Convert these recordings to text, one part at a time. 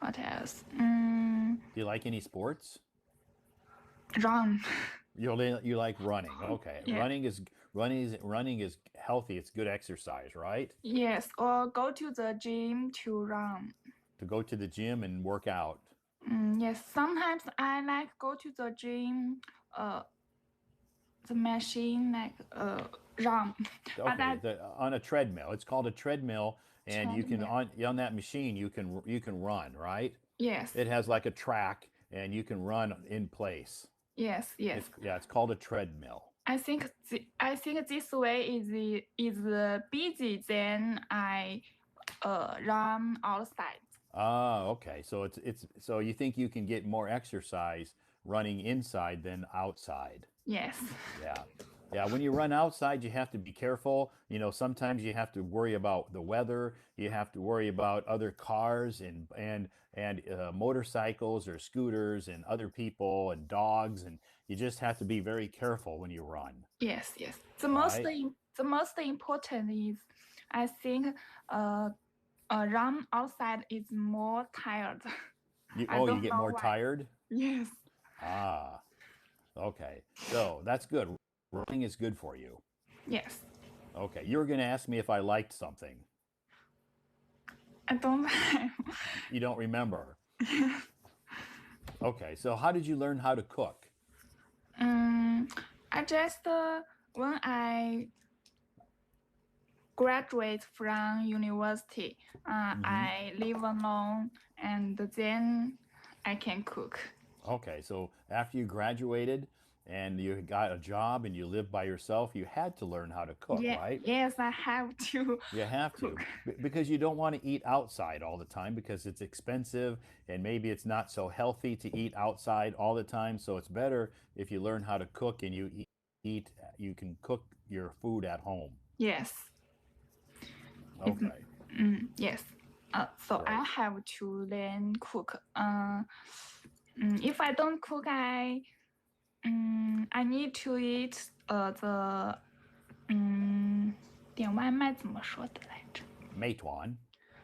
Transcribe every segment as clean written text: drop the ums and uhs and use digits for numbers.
What else? Do you like any sports? Run. You like running. Okay. Yeah. Running is healthy. It's good exercise, right? Yes, or go to the gym to run. To go to the gym and work out. Yes, sometimes I like go to the gym, uh, the machine like run, but Okay, I on a treadmill. It's called a treadmill, and you can treadmill. on that machine you can run, right? Yes, It has like a track, and you can run in place. yes, yes. It's called a treadmill. I think this way is busy than I run outside. Ah, okay. So you think you can get more exercise running inside than outside. Yes, Yeah. Yeah, when you run outside, you have to be careful. Sometimes you have to worry about the weather. You have to worry about other cars and motorcycles or scooters and other people and dogs, and you just have to be very careful when you run, yes, yes. right? The most important is I think uh, run outside is more tired. I You don't get know more why. tired? Yes. Ah, okay. So that's good. Running is good for you. Yes. Okay, you were going to ask me if I liked something. I don't have. You don't remember. Okay, so how did you learn how to cook? um, I just when I graduate from university, Hmm. I live alone, and then I can cook. Okay, so after you graduated and you got a job and you lived by yourself, you had to learn how to cook, Yeah, right? yes, I have to You have cook. to because you don't want to eat outside all the time because it's expensive and maybe it's not so healthy to eat outside all the time. So it's better if you learn how to cook and you can cook your food at home. Yes, it's Okay, yes. So I great. have to learn cook. If I don't cook, I need to eat the 点外卖怎么说的来着？Meituan,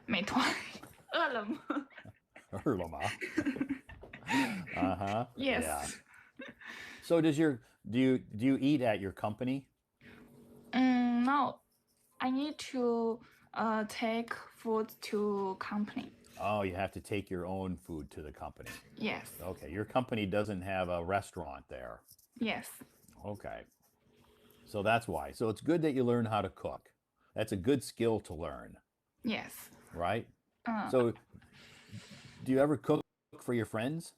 美团、饿了么 Erlama. Uh-huh. Yeah. Yes. So do you eat at your company? No, I need to take food to company. Oh, you have to take your own food to the company. Yes. Okay, your company doesn't have a restaurant there. Yes. Okay. So that's why. So it's good that you learn how to cook. That's a good skill to learn, Yes. right? Uh, So do you ever cook for your friends?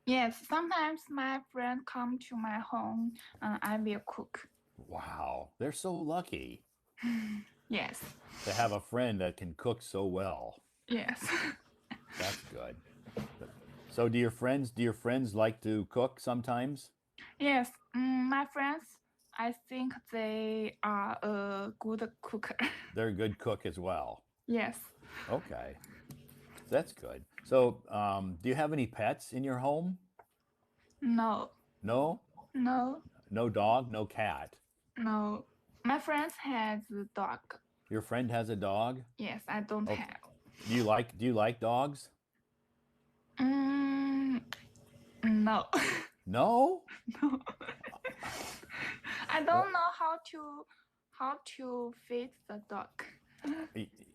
yes. Sometimes my friend come to my home. I will cook. Wow, they're so lucky Yes. to have a friend that can cook so well. Yes. That's good. So do your friends like to cook sometimes? Yes. My friends, I think they are a good cooker. They're a good cook as well. Yes. Okay, that's good. So, do you have any pets in your home? No. No? No. No dog, no cat. No. My friends has a dog. Your friend has a dog? Yes, I don't Okay. have. Do you like dogs? Mm, no. No? No. I Uh, don't know how to feed the dog.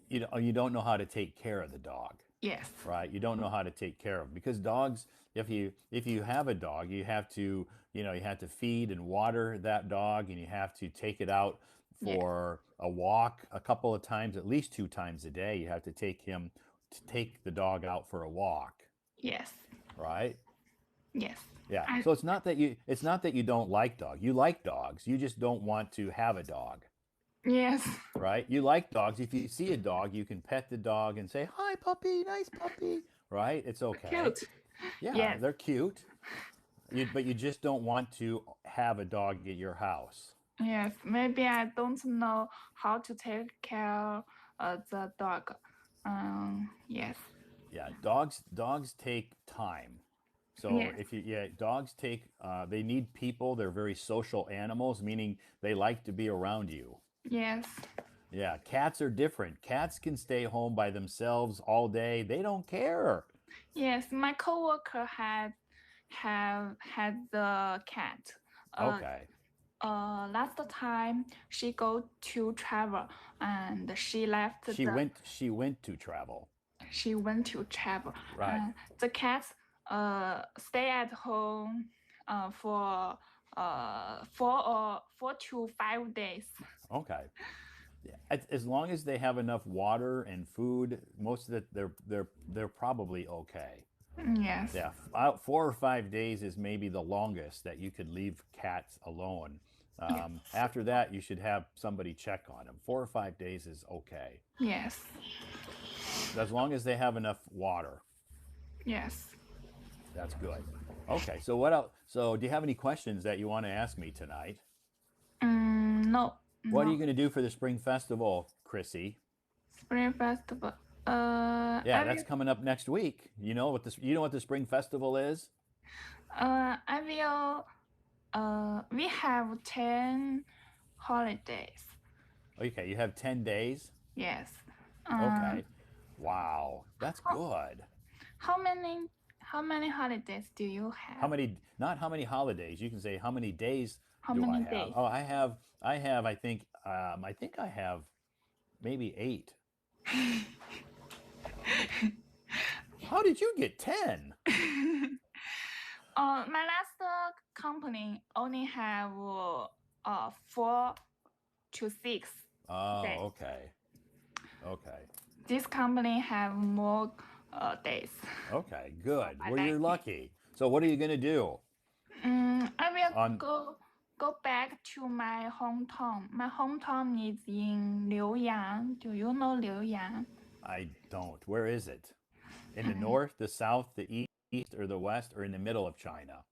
you don't know how to take care of the dog, Yes. right? You don't know how to take care of because dogs, if you have a dog, you have to feed and water that dog and you have to take it out Yes. for a walk a couple of times, at least 2 times a day. You have to take the dog out for a walk, Yes. right? Yes. Yeah. I So it's not that you don't like dogs. You like dogs. You just don't want to have a dog, yes. right? You like dogs. If you see a dog, you can pet the dog and say, "Hi, puppy, nice puppy," right? It's okay. Cute. Yeah, Yes. they're cute. But you just don't want to have a dog at your house. Yes. Maybe I don't know how to take care of the dog. Yes. Yeah, dogs take time. So Yes. if you yeah, dogs they need people. They're very social animals, meaning they like to be around you. Yes. Yeah, cats are different. Cats can stay home by themselves all day. They don't care. Yes, my coworker have had the cat. Uh, Okay. last time she go to travel and she left She the went she went to travel. she went to travel. Right. The cat stay at home for 4 to 5 days. Okay. Yeah. As long as they have enough water and food, most of it they're probably okay. Yes. Yeah, 4 or 5 days is maybe the longest that you could leave cats alone. Yes. After that, you should have somebody check on them. 4 or 5 days is okay, Yes. as long as they have enough water. Yes. That's good. Okay, so what else? So, do you have any questions that you want to ask me tonight? No. What are No. you going to do for the spring festival, Chrissy? Spring festival. Yeah, that's coming up next week. You know what the spring festival is? I will. We have 10 holidays. Okay, you have 10 days. Yes. Um, Okay, wow, that's how, good. how many how many holidays do you How have? many? Not how many holidays. You can say how many days How do I many have? days? Oh, I have. I have. I think I have maybe 8. How did you get 10? My last company only have 4 to 6 days. Oh, okay. Okay. This company have more days. Okay. So Good. I Well, like you're it. lucky. So, what are you gonna do I will on? go back to my hometown. My hometown is in Liuyang. Do you know Liuyang? I don't. Where is it? In the north, the south, the east, or the west, or in the middle of China?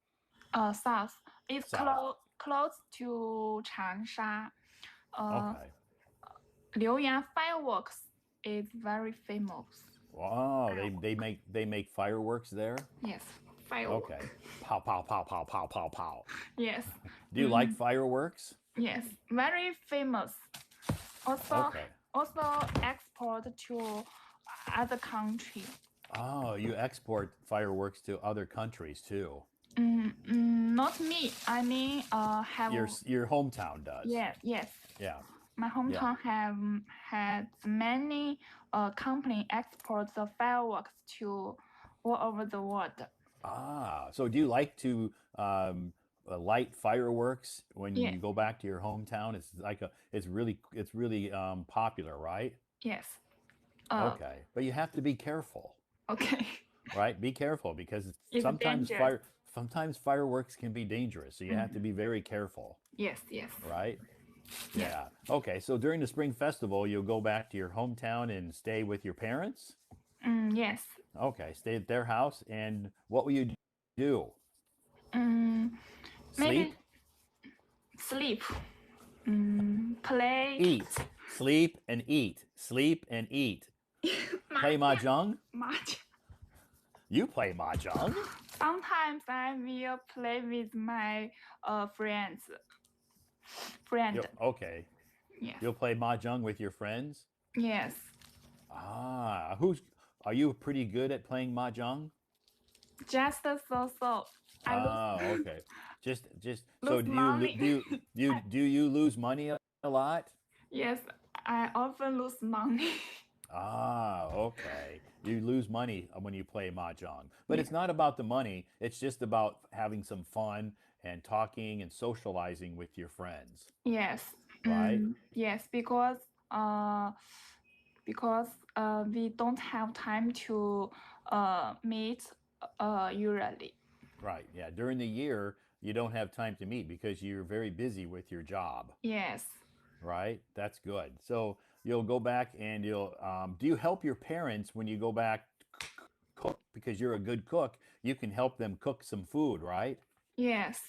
South. It's South. close to Changsha. Uh, Okay. Liuyang fireworks is very famous. Wow. They Firework. make they make fireworks there. Yes, firework. Okay. Pow pow pow pow pow pow pow. Yes. Do you like Mm, fireworks? yes, very famous. Also, Okay. also export to other country. Oh, you export fireworks to other countries too. Not me. I mean, have Your hometown does. yes. Yeah. My Yeah. hometown have had many company export the fireworks to all over the world. Ah, so do you like to light fireworks when Yeah, you go back to your hometown? It's really popular, right? yes. Uh, Okay, but you have to be careful, okay. right? Be careful because It's dangerous. sometimes fireworks can be dangerous, so you have to be very careful, Yes, yes, right? yes. Yeah. Okay, so during the spring festival, you'll go back to your hometown and stay with your parents? Yes. Okay, stay at their house, and what will you do? Maybe Sleep? sleep. Play. Eat. Sleep and eat. Sleep and eat. Play mahjong? Much. You play mahjong? Sometimes I will play with my friends. Friend. Okay. Yes. You'll play mahjong with your friends? Yes. Ah, who's are you pretty good at playing mahjong? Just so. I Ah, okay. Just so lose money. I, do you lose money a lot? yes, I often lose money. Ah, okay. You lose money when you play mahjong. But Yeah. it's not about the money, it's just about having some fun and talking and socializing with your friends, Yes. right? Yes, uh because we don't have time to meet usually. Right. Yeah. During the year, you don't have time to meet because you're very busy with your job, Yes. right? That's good. So you'll go back and do you help your parents when you go back to cook because you're a good cook? You can help them cook some food, right? Yes.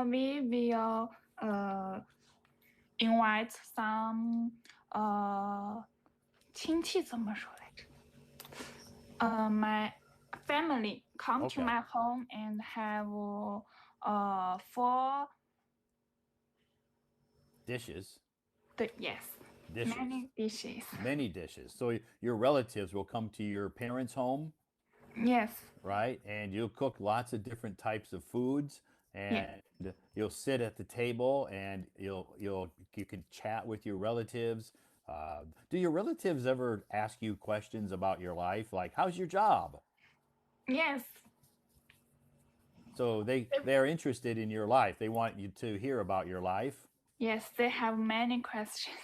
We will invite some 亲戚怎么说来着? My family come to Okay. my home and have 4 Dishes. yes, Dishes. many dishes. Many dishes. So your relatives will come to your parents' home? Yes. right? And you'll cook lots of different types of foods, Yeah. and you'll sit at the table, and you can chat with your relatives. Do your relatives ever ask you questions about your life, like how's your job? Yes. So they are interested in your life. They want you to hear about your life. Yes, they have many questions.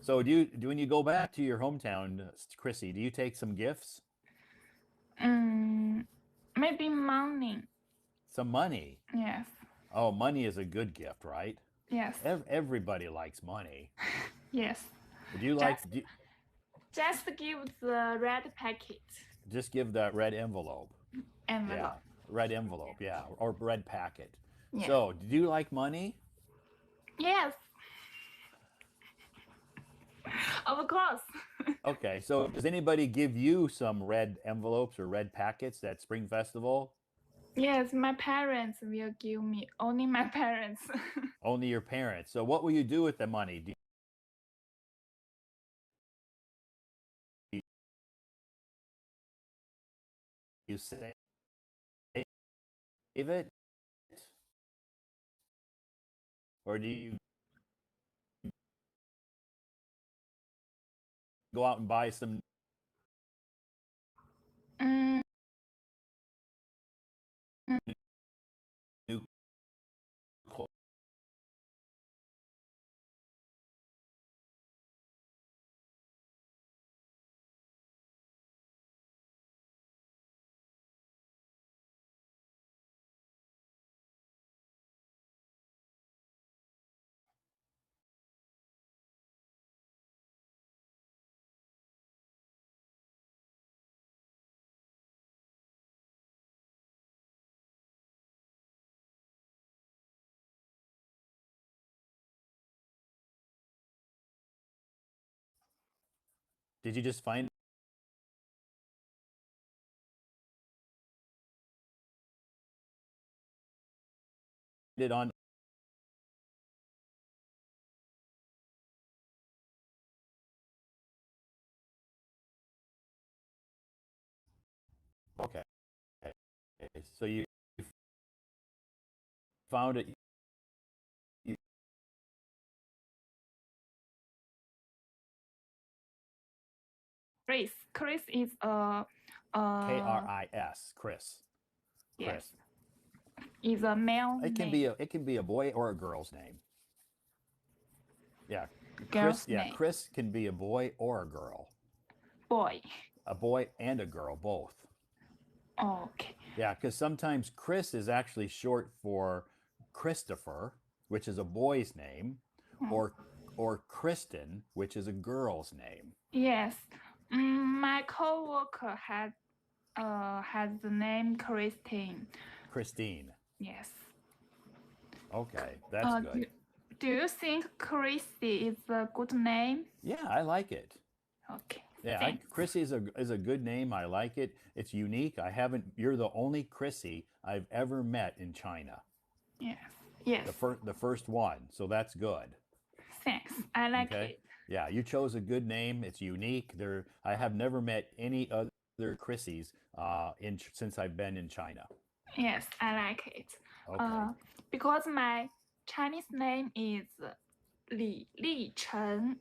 So when you go back to your hometown, Chrissy, do you take some gifts, Mm, maybe money. some money? Yes. Oh, money is a good gift, right? Yes. Everybody likes money. Yes. Do you Just like do, just give the red packet just give that red envelope? Yeah, envelope. red envelope. Yeah, or red packet. Yes. So, do you like money? Yes. Of course. Okay. So, does anybody give you some red envelopes or red packets at Spring Festival? Yes, my parents will give me. Only my parents. Only your parents. So, what will you do with the money? Do you save it, or do you go out and buy some mm, new clothes? Did you just find it on? Okay. So you found it. Chris. Chris is Kris, Chris. yes, Chris. is a male name. It can be a boy or a girl's name. Yeah, Chris. Girl's Yeah, name. Chris can be a boy or a girl. Boy. A boy and a girl, both. Okay. Yeah, because sometimes Chris is actually short for Christopher, which is a boy's name, Mm. or or Kristen, which is a girl's name. Yes. My coworker has the name Christine. Christine. Yes. Okay, that's Uh, good. do, do you think Christy is a good name? Yeah, I like it. Okay. Yeah, Thanks. Chrissy is a good name. I like it. It's unique. I haven't. You're the only Chrissy I've ever met in China. Yes. Yes. The first one. So that's good. Thanks. I like Okay. it. Yeah, you chose a good name. It's unique. I have never met any other Chrissies since I've been in China. Yes, I like it. Okay. Uh, because my Chinese name is Li Chen.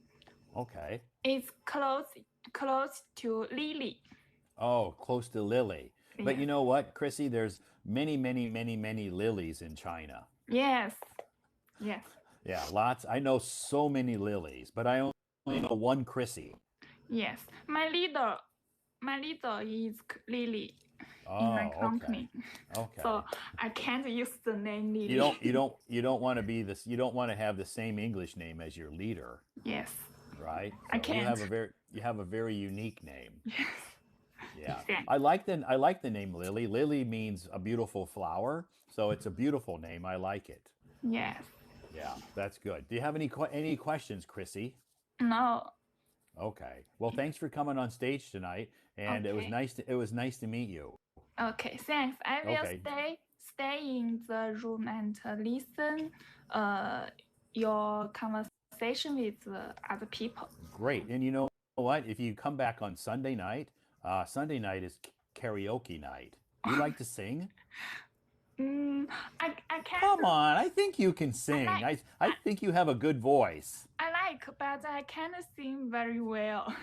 Okay. It's close to Lily. Oh, close to Lily. But Yes. you know what, Chrissy? There's many, many, many, many lilies in China. Yes. Yes. Yeah, lots. I know so many lilies, but I only know one Chrissy. Yes. My leader is Lily in my Oh, okay. company. So Okay. I can't use the name Lily. You don't want to be this. You don't want to have the same English name as your leader, Yes. right? I So can't. you have a very unique name. Yes. Yeah. Thanks. I like the name Lily. Lily means a beautiful flower, so it's a beautiful name. I like it. Yes. Yeah, that's good. Do you have any questions, Chrissy? No. Okay. Well, thanks for coming on stage tonight, and Okay. it was nice to meet you. Okay. Thanks. I will Okay. stay in the room and listen your conversation with other people. Great. And what? If you come back on Sunday night is karaoke night. Do you like to sing? mm, I can Come on, I think you can I sing. like I think you have a good voice. I like, but I can't sing very well.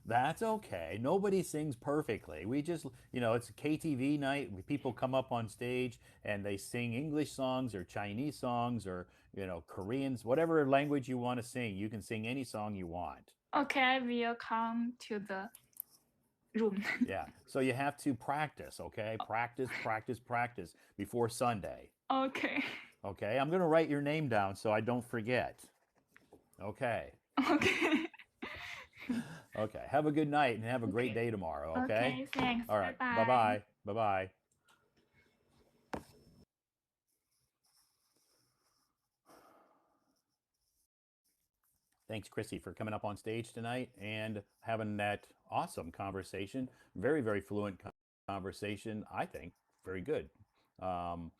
That's okay. Nobody sings perfectly. We just, it's a KTV night. People come up on stage and they sing English songs or Chinese songs or, Koreans, whatever language you want to sing. You can sing any song you want. Okay, I will come to the room. Yeah. So you have to practice, okay? Practice, practice, practice before Sunday. Okay. Okay. I'm going to write your name down so I don't forget. Okay. Okay. Okay. Have a good night and have a great Okay. day tomorrow, okay? Okay, thanks. All Bye right. Bye bye. bye. Bye bye. Thanks, Chrissy, for coming up on stage tonight and having that awesome conversation. Very, very fluent conversation, I think. Very good. Um,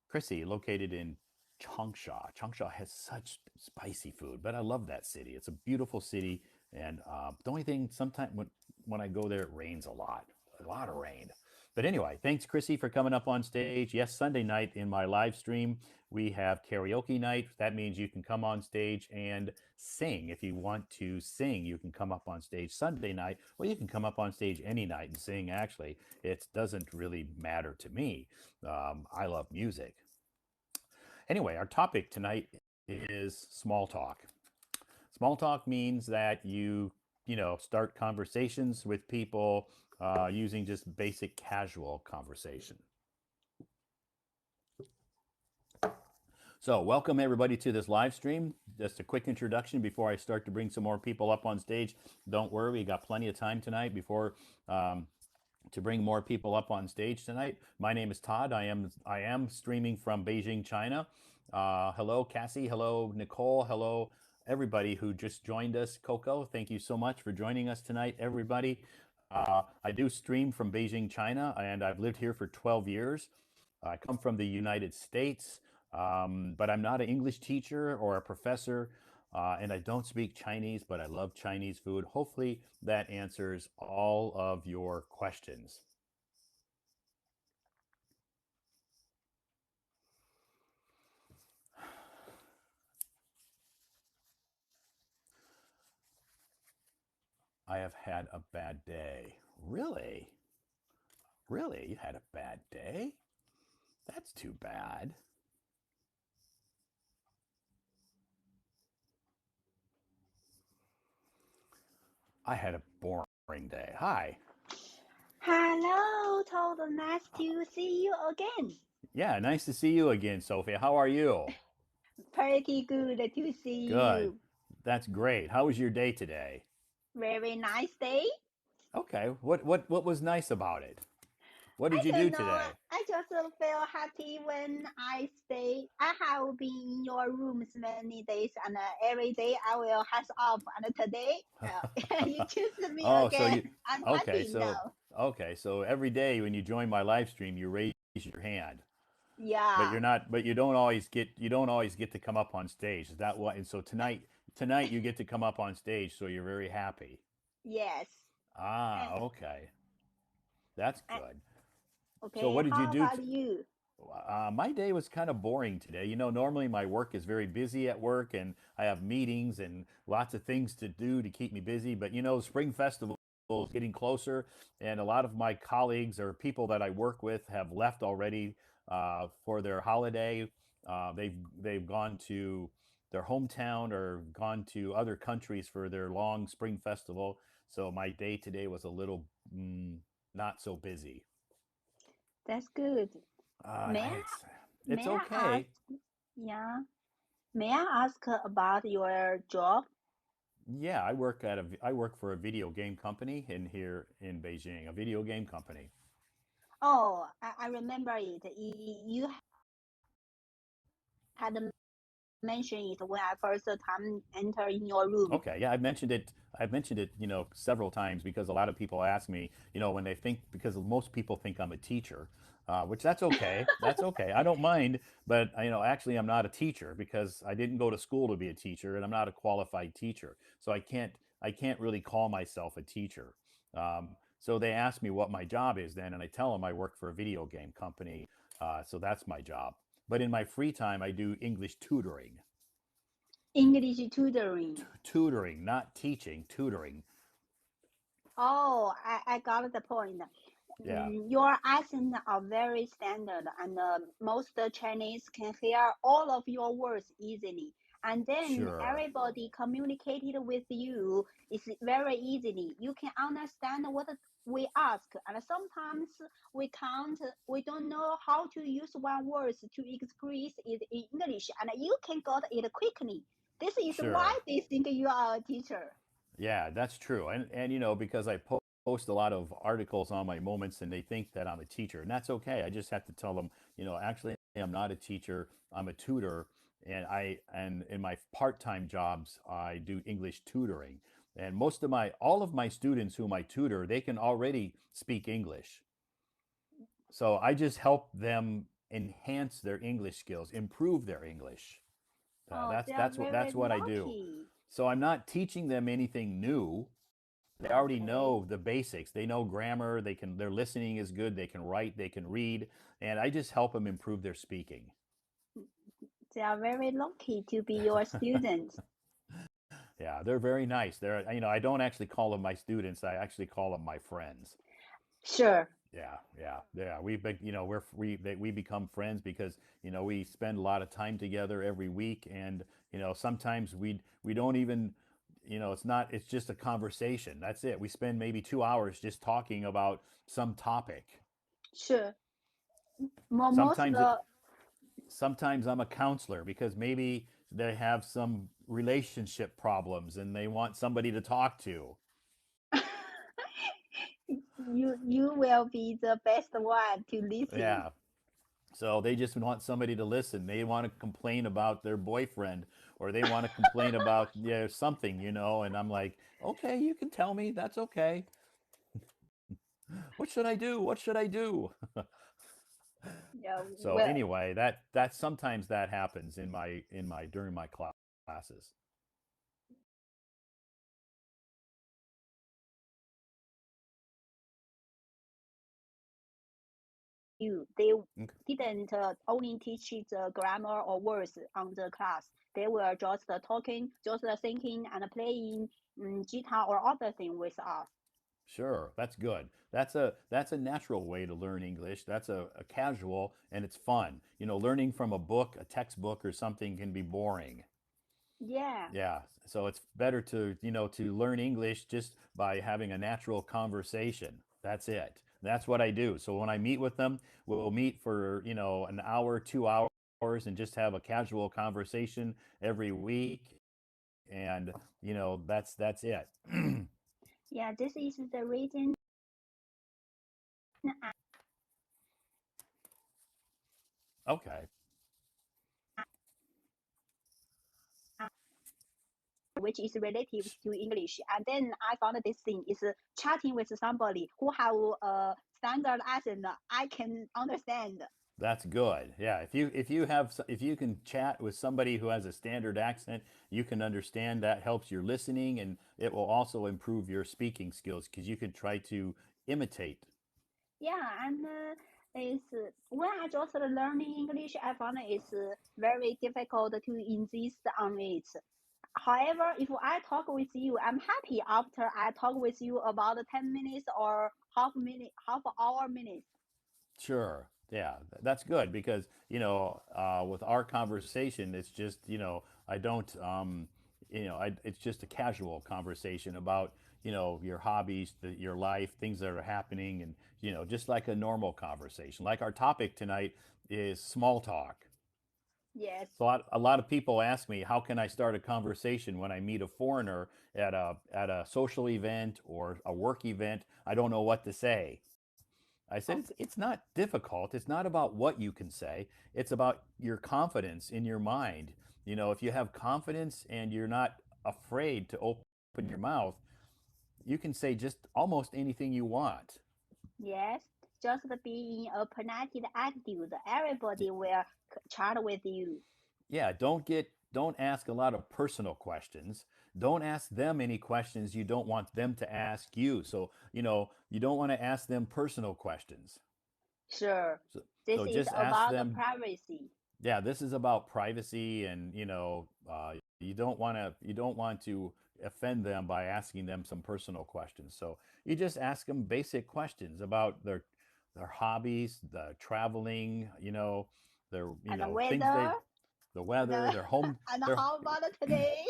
Chrissy, located in Changsha. Changsha has such spicy food, but I love that city. It's a beautiful city, and the only thing sometimes when I go there, it rains a lot of rain. But anyway, thanks, Chrissy, for coming up on stage. Yes, Sunday night in my live stream, we have karaoke night. That means you can come on stage and sing. If you want to sing, you can come up on stage Sunday night, or you can come up on stage any night and sing. Actually, it doesn't really matter to me. I love music. Anyway, our topic tonight is small talk. Small talk means that you start conversations with people using just basic casual conversation. So, welcome everybody to this live stream. Just a quick introduction before I start to bring some more people up on stage. Don't worry, we got plenty of time tonight before to bring more people up on stage tonight. My name is Todd. I am streaming from Beijing, China. Hello, Cassie. Hello, Nicole. Hello, everybody who just joined us. Coco, thank you so much for joining us tonight, everybody. I do stream from Beijing, China, and I've lived here for 12 years. I come from the United States, but I'm not an English teacher or a professor, and I don't speak Chinese, but I love Chinese food. Hopefully, that answers all of your questions. I have had a bad day. Really? Really? You had a bad day? That's too bad. I had a boring day. Hi. Hello, Todd. Nice to see you again. Yeah, nice to see you again, Sophia. How are you? Pretty good to see Good. you. That's great. How was your day today? Very nice day. Okay. What was nice about it? What I did you do don't know. today? I just feel happy when I stay. I have been in your rooms many days, and every day I will has off. And today, you choose me Oh, so again. you I'm okay, happy so now. okay, so every day when you join my live stream, you raise your hand. But Yeah. you don't always get to come up on stage. Is that what? And so tonight you get to come up on stage, so you're very happy. Yes. Ah, And, okay. That's and good. So okay. what did you How do? about you? My day was kind of boring today. Normally my work is very busy at work, and I have meetings and lots of things to do to keep me busy. But Spring Festival is getting closer, and a lot of my colleagues or people that I work with have left already for their holiday. They've gone to their hometown or gone to other countries for their long Spring Festival. So my day today was a little not so busy. That's good. May I, It's may it's I ask? okay. Yeah. May I ask about your job? Yeah, I work for a video game company in here in Beijing, a video game company. Oh, I remember it. You had mentioned it when I first time enter in your room. Okay, yeah, I've mentioned it, several times because a lot of people ask me, when they think because most people think I'm a teacher, which that's okay. That's okay. I don't mind, but actually, I'm not a teacher because I didn't go to school to be a teacher, and I'm not a qualified teacher, so I can't. I can't really call myself a teacher. So they ask me what my job is then, and I tell them I work for a video game company. So that's my job. But in my free time, I do English tutoring. English tutoring. Tutoring, not teaching, tutoring. Oh, I got the point. Yeah, Your accent are very standard, and most Chinese can hear all of your words easily. And then sure, everybody communicated with you is very easily. You can understand what we ask, and sometimes we don't know how to use one word to express it in English, and you can get it quickly. This is why sure. they think you are a teacher. Yeah, that's true. And because I post a lot of articles on my moments and they think that I'm a teacher, and that's okay. I just have to tell them, actually I'm not a teacher. I'm a tutor, and in my part-time jobs, I do English tutoring. And all of my students whom I tutor, they can already speak English. So I just help them enhance their English skills, improve their English. Oh, That's they are that's what very that's what I do. lucky. So I'm not teaching them anything new. They already Okay. know the basics. They know grammar. Their listening is good. They can write. They can read, and I just help them improve their speaking. They are very lucky to be your students. Yeah, they're very nice. I don't actually call them my students. I actually call them my friends. Sure, Yeah, yeah, yeah. We've been, we become friends because we spend a lot of time together every week, and sometimes we don't even, it's just a conversation. That's it. We spend maybe 2 hours just talking about some topic. sure. Most Sometimes it, sometimes I'm a counselor because maybe they have some relationship problems and they want somebody to talk to. you will be the best one to listen. Yeah. So they just want somebody to listen. They want to complain about their boyfriend or they want to complain about something, and I'm like, "Okay, you can tell me. That's okay. What should I do? What should I do?" Yeah, So well, anyway, that sometimes that happens in my during my classes. you they Okay. didn't only teach the grammar or words on the class. They were just talking, just thinking and playing guitar or other thing with us. Sure, that's good. That's a natural way to learn English. That's a casual and it's fun. Learning from a book, a textbook or something can be boring. Yeah, Yeah, so it's better to learn English just by having a natural conversation. That's it. That's what I do. So when I meet with them, we'll meet for, an hour, 2 hours and just have a casual conversation every week and that's it. yeah. This is the reason Okay. which is relative to English. And then I found this thing is chatting with somebody who have a standard accent I can understand. That's good. Yeah, if you can chat with somebody who has a standard accent, you can understand that helps your listening and it will also improve your speaking skills because you can try to imitate. Yeah, and it's when I just learning English, I found it's very difficult to insist on it. However, if I talk with you, I'm happy after I talk with you about 10 minutes or half hour minutes. Sure. Yeah, that's good because with our conversation, it's just I don't it's just a casual conversation about your hobbies, your life, things that are happening, and just like a normal conversation. Like our topic tonight is small talk. Yes, So a lot of people ask me, how can I start a conversation when I meet a foreigner at a social event or a work event? I don't know what to say. I said okay. it's not difficult. It's not about what you can say. It's about your confidence in your mind. If you have confidence and you're not afraid to open your mouth, you can say just almost anything you want. Yes, just be in a polite attitude. Everybody will chat with you. Yeah, don't ask a lot of personal questions. don't ask them any questions you don't want them to ask you. So, you don't want to ask them personal questions. Sure. So, This so is just ask about the them. privacy. Yeah, this is about privacy, and you don't want to offend them by asking them some personal questions. So you just ask them basic questions about their hobbies, the traveling, their And the things weather, they the and weather, their home, and their how about today?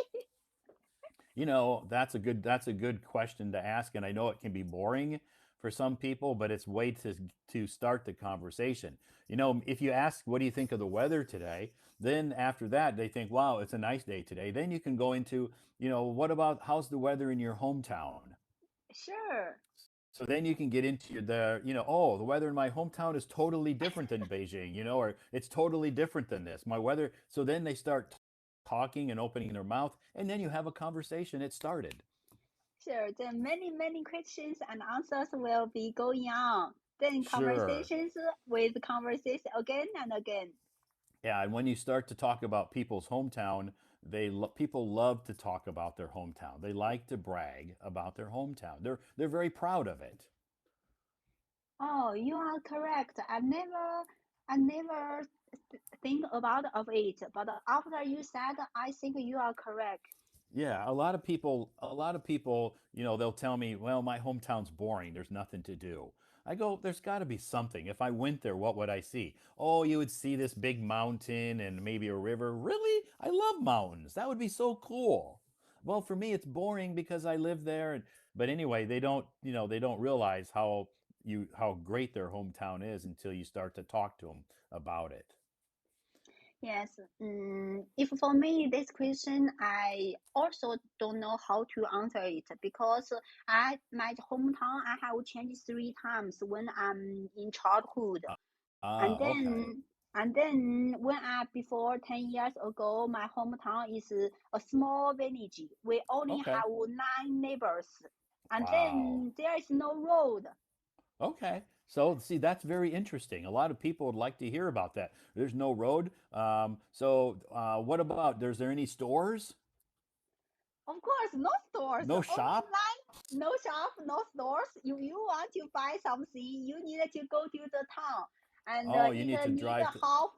that's a good question to ask, and I know it can be boring for some people, but it's way to start the conversation. If you ask, what do you think of the weather today? Then after that, they think, wow, it's a nice day today. Then you can go into, what about how's the weather in your hometown? Sure. So then you can get into oh, the weather in my hometown is totally different than Beijing, or it's totally different than this. My weather. So then they start talking and opening their mouth, and then you have a conversation. It started. Sure. Then many questions and answers will be going on. Then Sure. conversations with conversation again and again. Yeah, and when you start to talk about people's hometown, people love to talk about their hometown. They like to brag about their hometown. They're very proud of it. Oh, you are correct. I never think about of it, but after you said, I think you are correct. Yeah, a lot of people, they'll tell me, "Well, my hometown's boring. There's nothing to do." I go, "There's got to be something. If I went there, what would I see?" "Oh, you would see this big mountain and maybe a river." "Really? I love mountains. That would be so cool." "Well, for me, it's boring because I live there." But anyway, they don't realize how great their hometown is until you start to talk to them about it. Yes. If for me this question, I also don't know how to answer it because my hometown I have changed 3 times when I'm in childhood, and Okay. then when I before 10 years ago, my hometown is a small village. We only Okay. have 9 neighbors, and Wow. then there is no road. Okay. So, see, that's very interesting. A lot of people would like to hear about that. There's no road. What about, there's there any stores? Of course, no stores, No only shop? nine, no shop, no stores. If you want to buy something, you need to go to the town, and Oh, you need to drive to.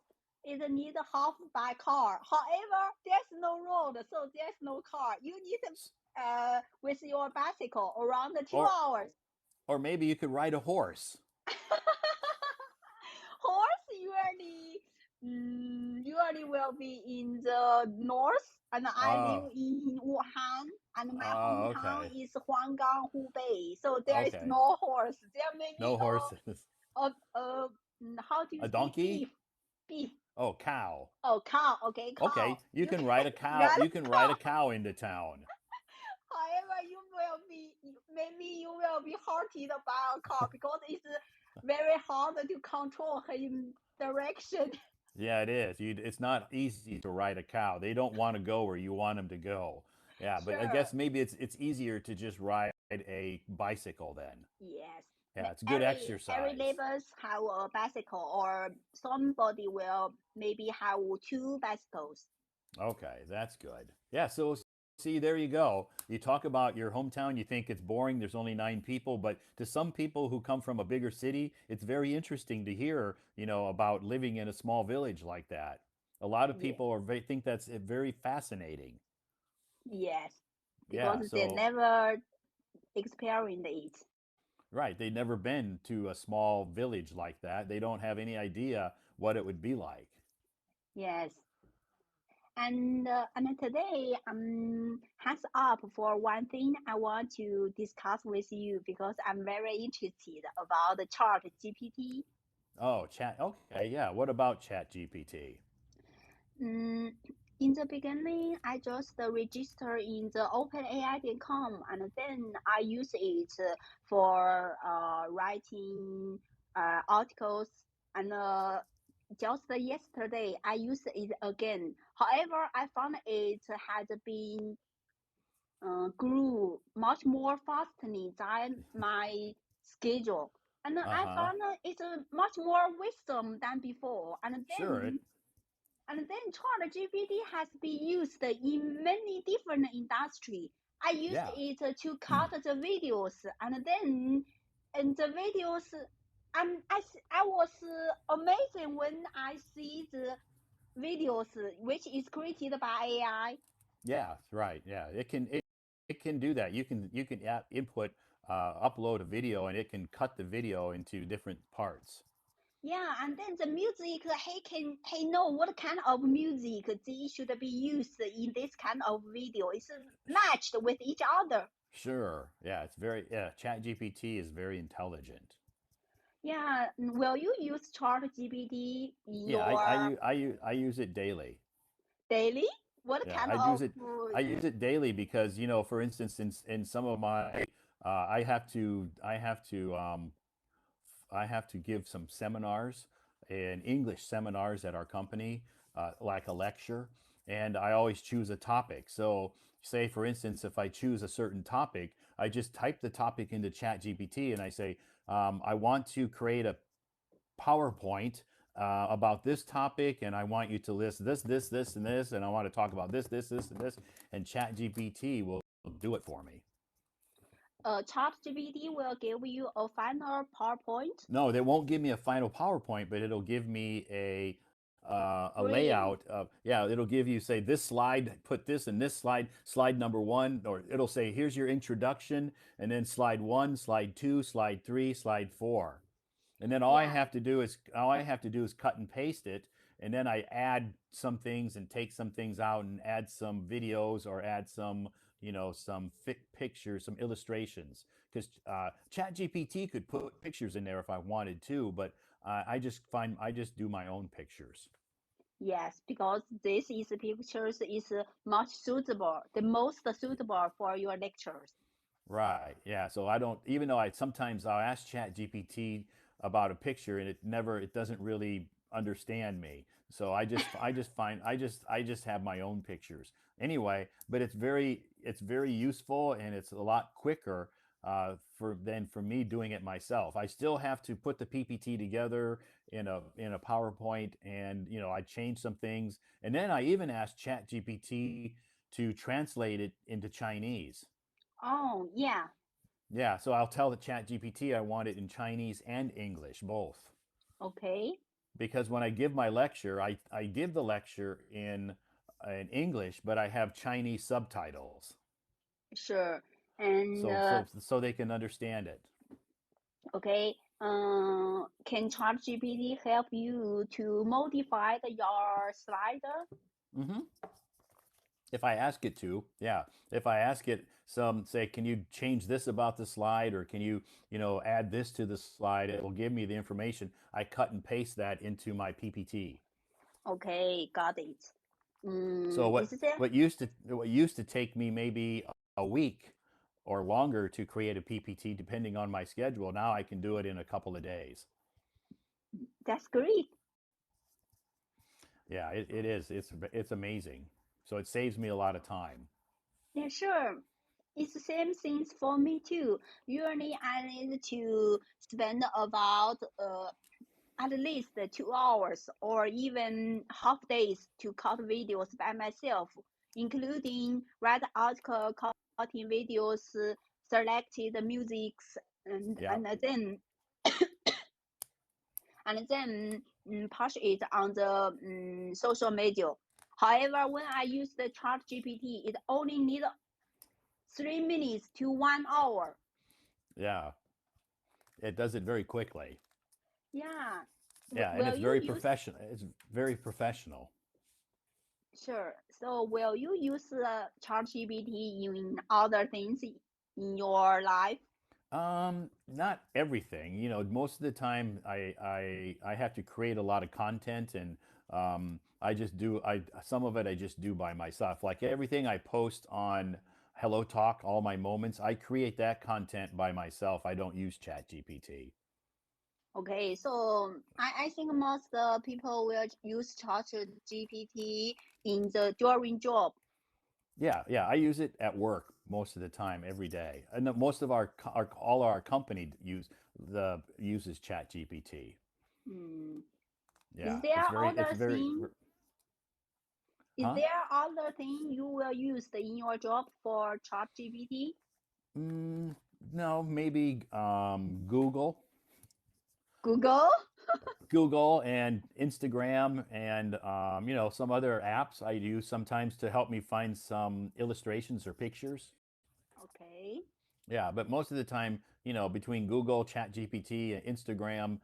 it need half by car. However, there's no road, so there's no car. You need with your bicycle around two or hours. or maybe you could ride a horse. Horse usually will be in the north, and I live Oh, in Wuhan, and my hometown okay. is Huanggang, Hubei. So there is Okay. no horse. There may be No horses. how do you A say donkey? beef? Oh, cow. Oh, cow. Okay, cow. Okay, you You can can ride a cow. ride You a can ride a cow. cow into town. However, maybe you will be hurted by a car because it's very hard to control his direction. Yeah, it is. It's not easy to ride a cow. They don't want to go where you want them to go. Yeah, but I Sure. guess maybe it's easier to just ride a bicycle then. Yes. Yeah, it's good Every exercise. neighbors have a bicycle, or somebody will maybe have 2 bicycles. Okay, that's good. Yeah, so see, there you go. You talk about your hometown, you think it's boring, there's only 9 people, but to some people who come from a bigger city, it's very interesting to hear, about living in a small village like that. A lot of Yeah. people think that's very fascinating. Yes, because Yeah, they so never experienced it. right, they've never been to a small village like that. They don't have any idea what it would be like. Yes. And today, hands up for one thing I want to discuss with you because I'm very interested about the chart GPT. Oh, chat. Okay, yeah. What about Chat GPT? Mm, in the beginning, I just register in the OpenAI.com, and then I use it for writing articles. And just yesterday, I used it again. However, I found it had been grew much more fastly than my schedule. And Uh I huh. found it much more wisdom than before. And Sure. then And then ChatGPT has been used in many different industry. I used Yeah. it to cut the videos, and then and the videos. I was amazing when I see the videos which is created by AI. Yeah, right. Yeah, it can do that. You can input upload a video and it can cut the video into different parts. Yeah, and then the music he know what kind of music they should be used in this kind of video. It's matched with each other. Sure. Yeah, it's very yeah. Chat GPT is very intelligent. Yeah, will you use ChatGPT in Yeah, your I use it daily. daily? What Yeah, kind I use of it. I use it daily because for instance, in some of my, I have to give some seminars, and English seminars at our company, like a lecture, and I always choose a topic. So, say for instance, if I choose a certain topic, I just type the topic into Chat GPT and I say, I want to create a PowerPoint about this topic, and I want you to list this, and this, and I want to talk about this, and this, and Chat GPT will do it for me. ChatGPT will give you a final PowerPoint? No, they won't give me a final PowerPoint, but it'll give me a Really? layout of yeah. It'll give you say this slide, put this in this slide, slide number one, or it'll say here's your introduction, and then slide one, slide two, slide three, slide four. And then Yeah. all I have to do is cut and paste it, and then I add some things and take some things out and add some videos or add some some pictures, some illustrations. Because ChatGPT could put pictures in there if I wanted to, but I just do my own pictures. Yes, because this is pictures is much suitable, the most suitable for your lectures. Right. Yeah. So I don't, even though I'll ask Chat GPT about a picture and it doesn't really understand me. So I just have my own pictures anyway. But it's very useful and it's a lot quicker for me doing it myself. I still have to put the PPT together in a PowerPoint, and I change some things, and then I even asked Chat GPT to translate it into Chinese. Oh, yeah. Yeah, so I'll tell the Chat GPT I want it in Chinese and English, both. Okay. Because when I give my lecture, I give the lecture in English, but I have Chinese subtitles. Sure. And So they can understand it. okay. Can ChatGPT help you to modify your slider? Hmm. If I ask it to, yeah. If I ask it say, can you change this about the slide, or can you add this to the slide, it will give me the information. I cut and paste that into my PPT. Okay, got it. So Is there? what used to take me maybe a week or longer to create a PPT, depending on my schedule, now I can do it in a couple of days. That's great. Yeah, it is. It's amazing. So it saves me a lot of time. Yeah, sure. It's the same things for me too. Usually, I need to spend about at least 2 hours or even half days to cut videos by myself, including write article, cutting videos, selected musics, and Yeah. and then push it on the social media. However, when I use the Chat GPT, it only needs 3 minutes to 1 hour. Yeah. It does it very quickly. Yeah. Yeah, and Will it's you very use? professional. It's very professional. Sure. So will you use ChatGPT in other things in your life? Not everything. Most of the time I have to create a lot of content, and I just do I some of it I just do by myself. Like everything I post on Hello Talk, all my moments, I create that content by myself. I don't use Chat GPT. Okay, so I think most people will use ChatGPT in the during job. Yeah, yeah, I use it at work most of the time, every day. And most of all our company uses Chat GPT. Hmm. Yeah, Is there it's other very thing? Is Huh? there other thing you will use in your job for ChatGPT? Mm, no, maybe Google. Google? Google and Instagram and some other apps I use sometimes to help me find some illustrations or pictures. Okay. Yeah, but most of the time, between Google, ChatGPT, and Instagram,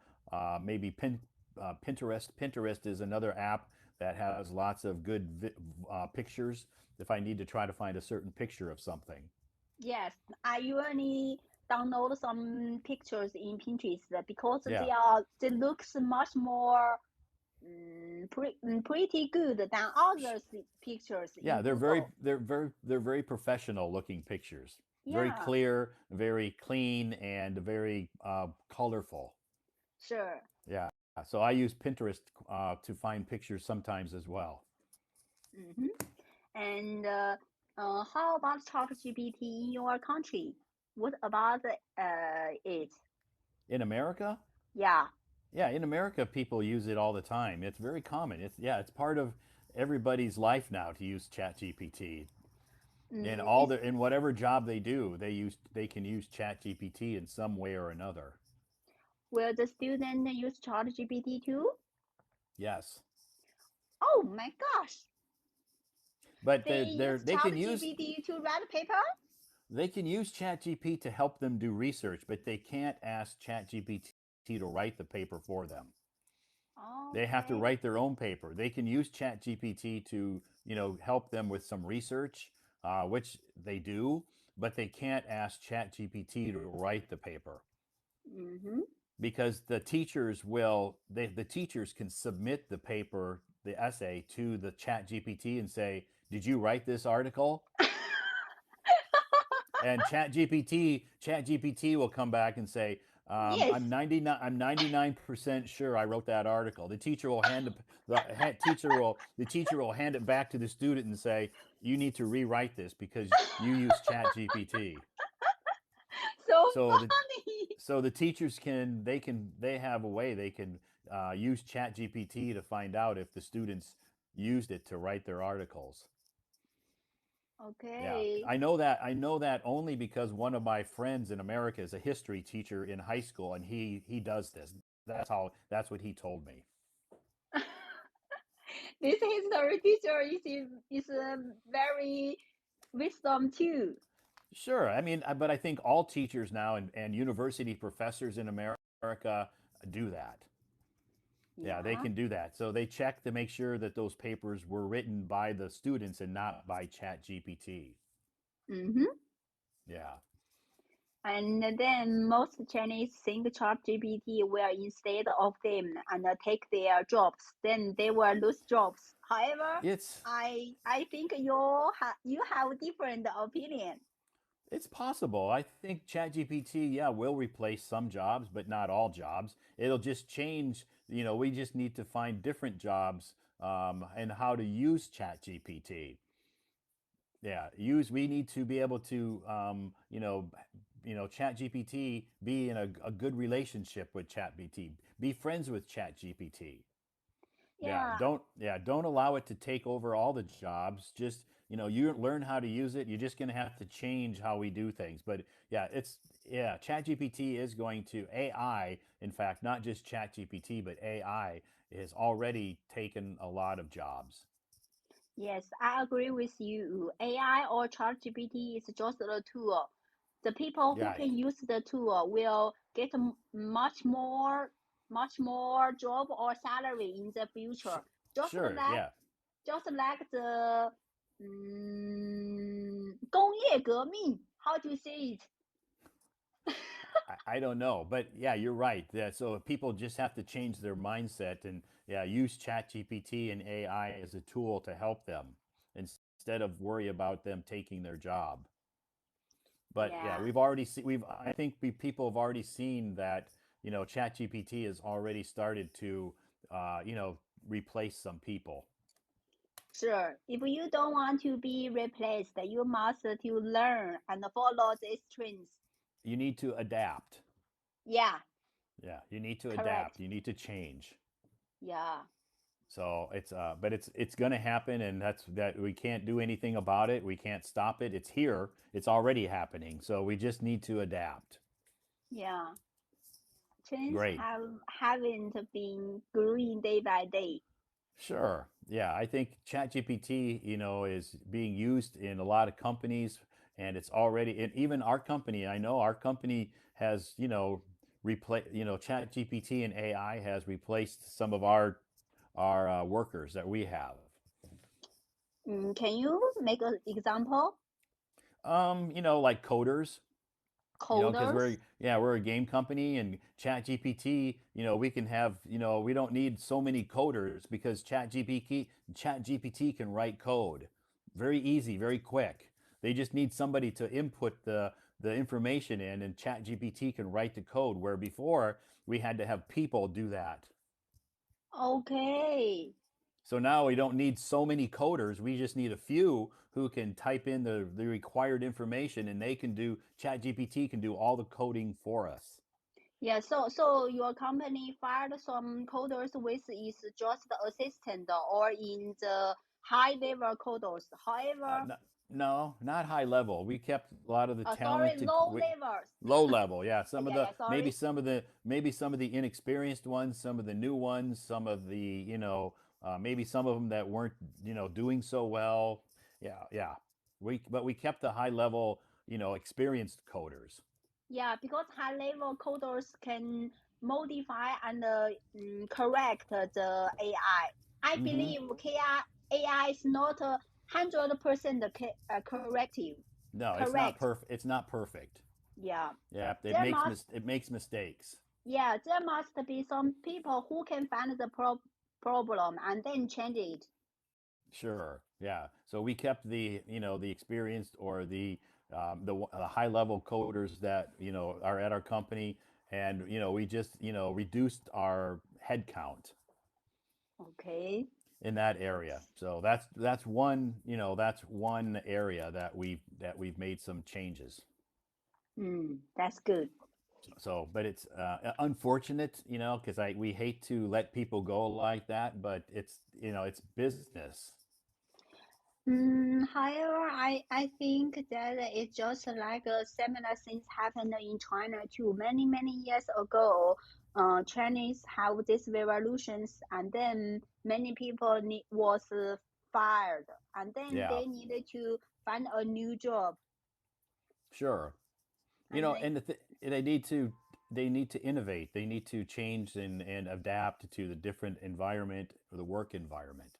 maybe Pinterest. Pinterest is another app that has lots of good pictures. If I need to try to find a certain picture of something. Yes, I usually download some pictures in Pinterest because Yeah, they looks much more pretty good than other pictures yeah, in Google. they're very professional looking pictures. Very Yeah, clear, very clean, and very colorful. sure. Yeah. So I use Pinterest to find pictures sometimes as well. Hmm. And how about ChatGPT in your country? What about it? In America, Yeah. yeah, in America, people use it all the time. It's very common. It's part of everybody's life now to use ChatGPT. Is In whatever job they do, they can use ChatGPT in some way or another. will the student use ChatGPT too? Yes, Oh my gosh! but They use ChatGPT to write a paper? they can use ChatGPT to help them do research, but they can't ask ChatGPT to write the paper for them. They have to Okay. write their own paper. They can use ChatGPT to, help them with some research, which they do, but they can't ask ChatGPT to write the paper Mm-hmm. because the teachers can submit the paper, the essay to the ChatGPT and say, "Did you write this article?" And ChatGPT will come back and say, Yes. I'm 99% sure I wrote that article. The teacher will the teacher will hand it back to the student and say, you need to rewrite this because you use ChatGPT. So So funny. the teachers they have a way they can use ChatGPT to find out if the students used it to write their articles. Yeah, Okay. I know that only because one of my friends in America is a history teacher in high school, and he does this. That's what he told me. This history teacher is very wisdom too. Sure, I mean, but I think all teachers now and university professors in America do that. Yeah, they Yeah. can do that. So they check to make sure that those papers were written by the students and not by Chat GPT. Mm-hmm. Yeah. And then most Chinese think ChatGPT will instead of them and take their jobs. Then they will lose jobs. However, It's I think you have different opinion. It's possible. I think ChatGPT, yeah, will replace some jobs, but not all jobs. It'll just change. We just need to find different jobs and how to use ChatGPT. Yeah, we need to be able to, ChatGPT, be in a good relationship with ChatGPT, be friends with ChatGPT. Yeah. Don't allow it to take over all the jobs. Just, you learn how to use it. You're just going to have to change how we do things. But ChatGPT is going to AI, in fact, not just ChatGPT, but AI has already taken a lot of jobs. Yes, I agree with you. AI or ChatGPT is just a tool. The people who Yeah, can use the tool will get much more job or salary in the sh- future. Just sure, like yeah. just like the 工业革命. How do you say it? I don't know, but yeah, you're right. Yeah, so people just have to change their mindset and yeah, use ChatGPT and AI as a tool to help them instead of worry about them taking their job. But yeah, Yeah, we've already seen I think people have already seen that ChatGPT has already started to replace some people. sure. If you don't want to be replaced, you must to learn and follow these trends. You need to adapt. Yeah, Yeah, you need to correct. adapt. You need to change. Yeah. So but it's going to happen, and that we can't do anything about it. We can't stop it. It's here. It's already happening. So we just need to adapt. Yeah, change Great. haven't been growing day by day. Sure. Yeah, I think ChatGPT, is being used in a lot of companies, and it's already, and even our company. I know our company has, ChatGPT and AI has replaced some of our workers that we have. Can you make an example? Like coders. Because Coders? we're a game company, and ChatGPT, we can have, we don't need so many coders because ChatGPT can write code very easy, very quick. They just need somebody to input the information in, and ChatGPT can write the code, where before we had to have people do that. Okay. So now we don't need so many coders. We just need a few who can type in the required information, and ChatGPT can do all the coding for us. Yeah, so your company fired some coders with is just the assistant or in the high level coders. However, No, not high level. We kept a lot of the sorry, talented, low levels. low level. Yeah, some of Yeah, the yeah, sorry. maybe some of the inexperienced ones, some of the new ones, some of the maybe some of them that weren't doing so well. Yeah, yeah. We kept the high level experienced coders. Yeah, because high level coders can modify and correct the AI. I Hmm. believe AI is not 100% corrective. No, it's not Correct. perfect. It's not perfect. Yeah. Yeah, There must it makes mistakes. there must be some people who can find the problem and then change it. Sure. Yeah. So we kept the experienced, or the high level coders that are at our company, and we just reduced our head count Okay. in that area. So that's one area that we've made some changes. That's good. So, but it's unfortunate, because we hate to let people go like that, but it's business. However, I think that it's just like similar things happened in China too. Many years ago, Chinese have these revolutions, and then many people was fired, and then Yeah. they needed to find a new job, Sure. and they, And they need to innovate. They need to change and adapt to the different environment, or the work environment.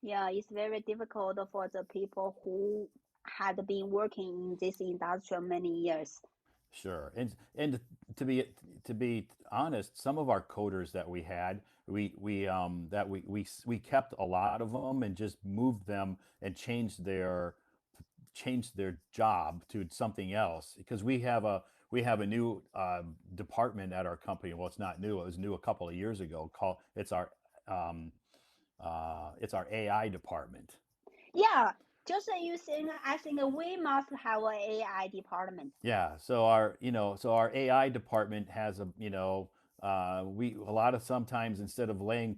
yeah, it's very difficult for the people who had been working in this industry many years. Sure. And to be to be honest, some of our coders that we had, we kept a lot of them, and just moved them and changed their job to something else, because we have a new department at our company. Well, it's not new. It was new a couple of years ago. Called um, it's our AI department. Yeah, just you think I think we must have an AI department. Yeah. So our AI department has we a lot of sometimes, instead of laying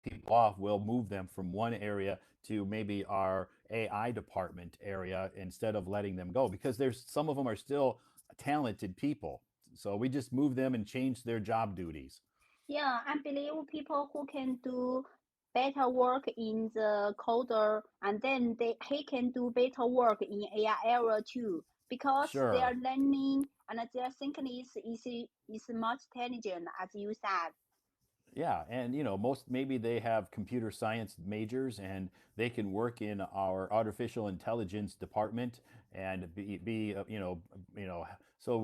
people off, we'll move them from one area to maybe our AI department area, instead of letting them go, because there's some of them are still talented people. So we just move them and change their job duties. Yeah, I believe people who can do better work in the coder, and then he can do better work in AI area too, because their Sure. learning and their thinking is much intelligent, as you said. Yeah, and most maybe they have computer science majors, and they can work in our artificial intelligence department, and be so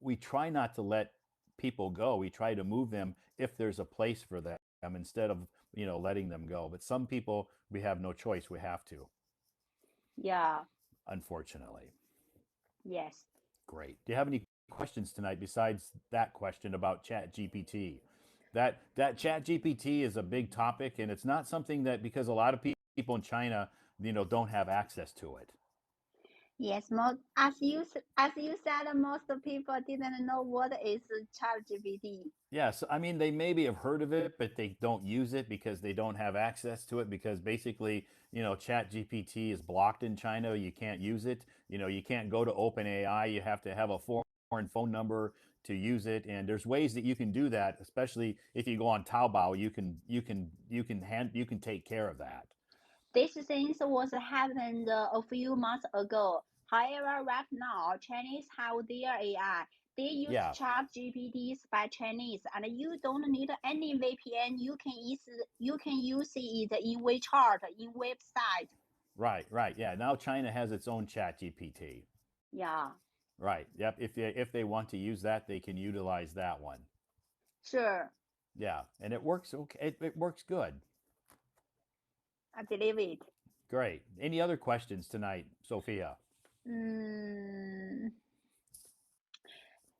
we try not to let people go. We try to move them if there's a place for them, instead of letting them go. But some people, we have no choice. We have to, Yeah, unfortunately. yes. Great. Do you have any questions tonight besides that question about Chat GPT? That Chat GPT is a big topic, and it's not something that, because a lot of people in China, don't have access to it. Yes, as you said, most people didn't know what is ChatGPT. Yes, I mean they maybe have heard of it, but they don't use it because they don't have access to it because basically, Chat GPT is blocked in China. You can't use it. You can't go to OpenAI. You have to have a foreign phone number to use it. And there's ways that you can do that, especially if you go on Taobao, you can take care of that. This thing was happened a few months ago. However, right now, Chinese have their AI. They use Yeah, Chat GPTs by Chinese, and you don't need any VPN. You can use it in WeChat, in website. right, right. Yeah, now China has its own Chat GPT. Yeah, Right. Yep. If they want to use that, they can utilize that one. sure, Yeah, and it works okay. It works good. I believe it. Great. Any other questions tonight, Sophia? Mm,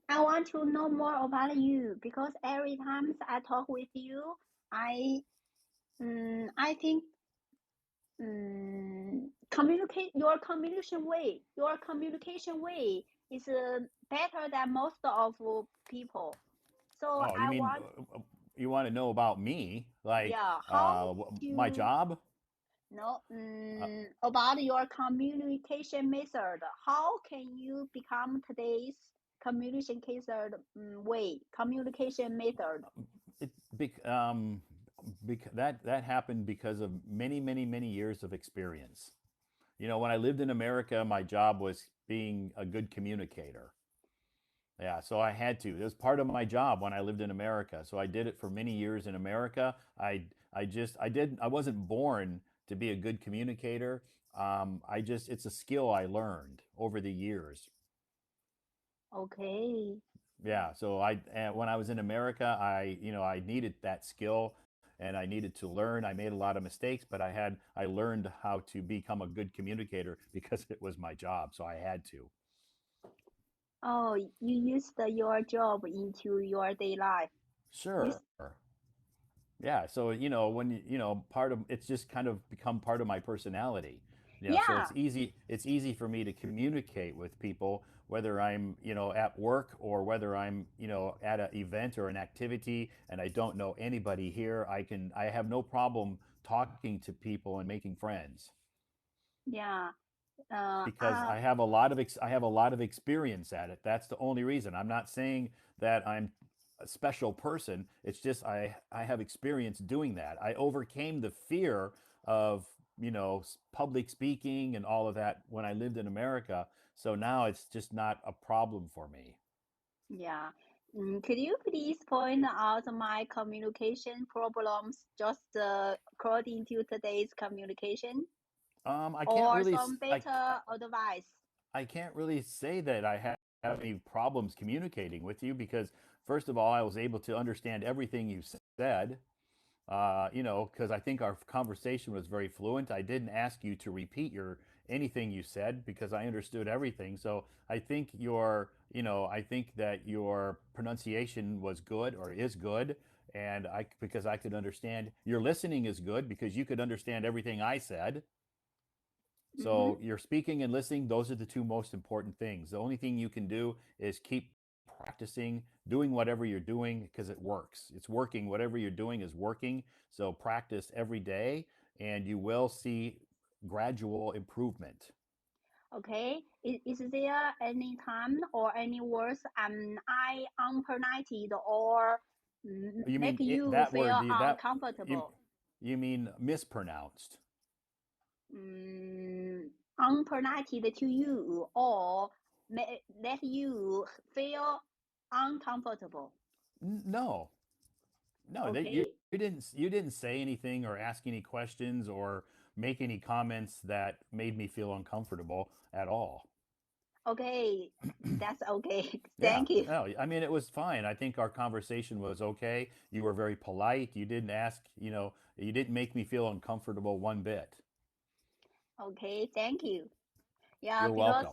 I want to know more about you because every time I talk with you, I I think communicate your communication way is better than most of people. So Oh, you I mean want, you want to know about me, like yeah, how my to job? know Uh, about your communication method. How can you become today's communication method? it bec- um, that happened because of many, many, many years of experience. When I lived in America, my job was being a good communicator. Yeah, so I had to. It was part of my job when I lived in America. So I did it for many years in America. I wasn't born to be a good communicator. It's a skill I learned over the years. Okay. Yeah, so when I was in America, I needed that skill and I needed to learn. I made a lot of mistakes, but I learned how to become a good communicator because it was my job, so I had to. Oh, you used your job into your day life. You, Sure. Yeah, so when part of it's just kind of become part of my personality. So yeah, it's easy for me to communicate with people whether I'm at work or whether I'm at an event or an activity and I don't know anybody here. I have no problem talking to people and making friends yeah. because I have a lot of experience at it. That's the only reason. I'm not saying that I'm a special person. It's just I have experience doing that. I overcame the fear of public speaking and all of that when I lived in America. So now it's just not a problem for me. Yeah. Could you please point out my communication problems just according to today's communication I can't or really some better advice? I can't really say that I have any problems communicating with you because first of all I was able to understand everything you said. Because I think our conversation was very fluent. I didn't ask you to repeat your anything you said because I understood everything. So I think that your pronunciation was good or is good, and I because I could understand your listening is good because you could understand everything I said. Mm-hmm. So your speaking and listening, those are the two most important things. The only thing you can do is keep practicing, doing whatever you're doing because it works. It's working. Whatever you're doing is working. So practice every day and you will see gradual improvement. Okay. Is there any time or any words I unpronounced or You make mean you that word? feel You, uncomfortable? you mean mispronounced? Unpronounced to you or let you feel uncomfortable. No, no. Okay, You didn't say anything or ask any questions or make any comments that made me feel uncomfortable at all. okay, that's okay. Yeah, Thank you. no, I mean it was fine. I think our conversation was okay. You were very polite. You didn't ask, you didn't make me feel uncomfortable one bit. Okay, thank you. Yeah, You're because welcome.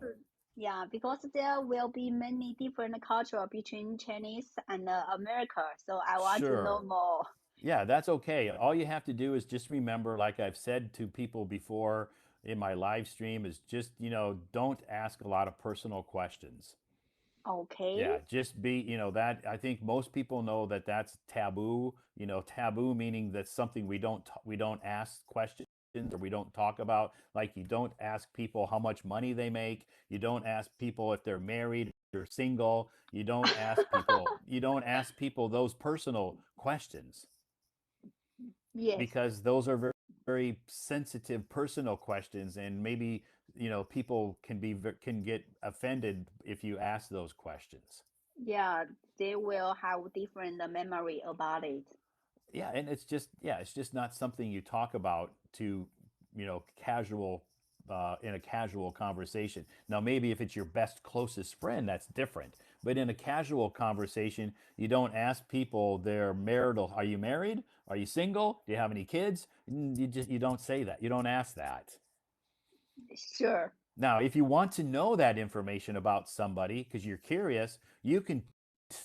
there will be many different culture between Chinese and America, so I want to know Sure. more. Yeah, that's okay. All you have to do is just remember, like I've said to people before, in my live stream is just, don't ask a lot of personal questions. Okay. Yeah, just be, that I think most people know that that's taboo, taboo meaning that's something we don't ask questions or we don't talk about. Like you don't ask people how much money they make, you don't ask people if they're married or single, you don't ask people those personal questions Yes. because those are very, very sensitive personal questions and maybe people can get offended if you ask those questions. Yeah, they will have different memory about it. Yeah, and it's just not something you talk about to casual in a casual conversation. Now maybe if it's your best closest friend that's different, but in a casual conversation you don't ask people their marital, are you married, are you single, do you have any kids. You don't say that, you don't ask that. Sure. Now, if you want to know that information about somebody because you're curious, you can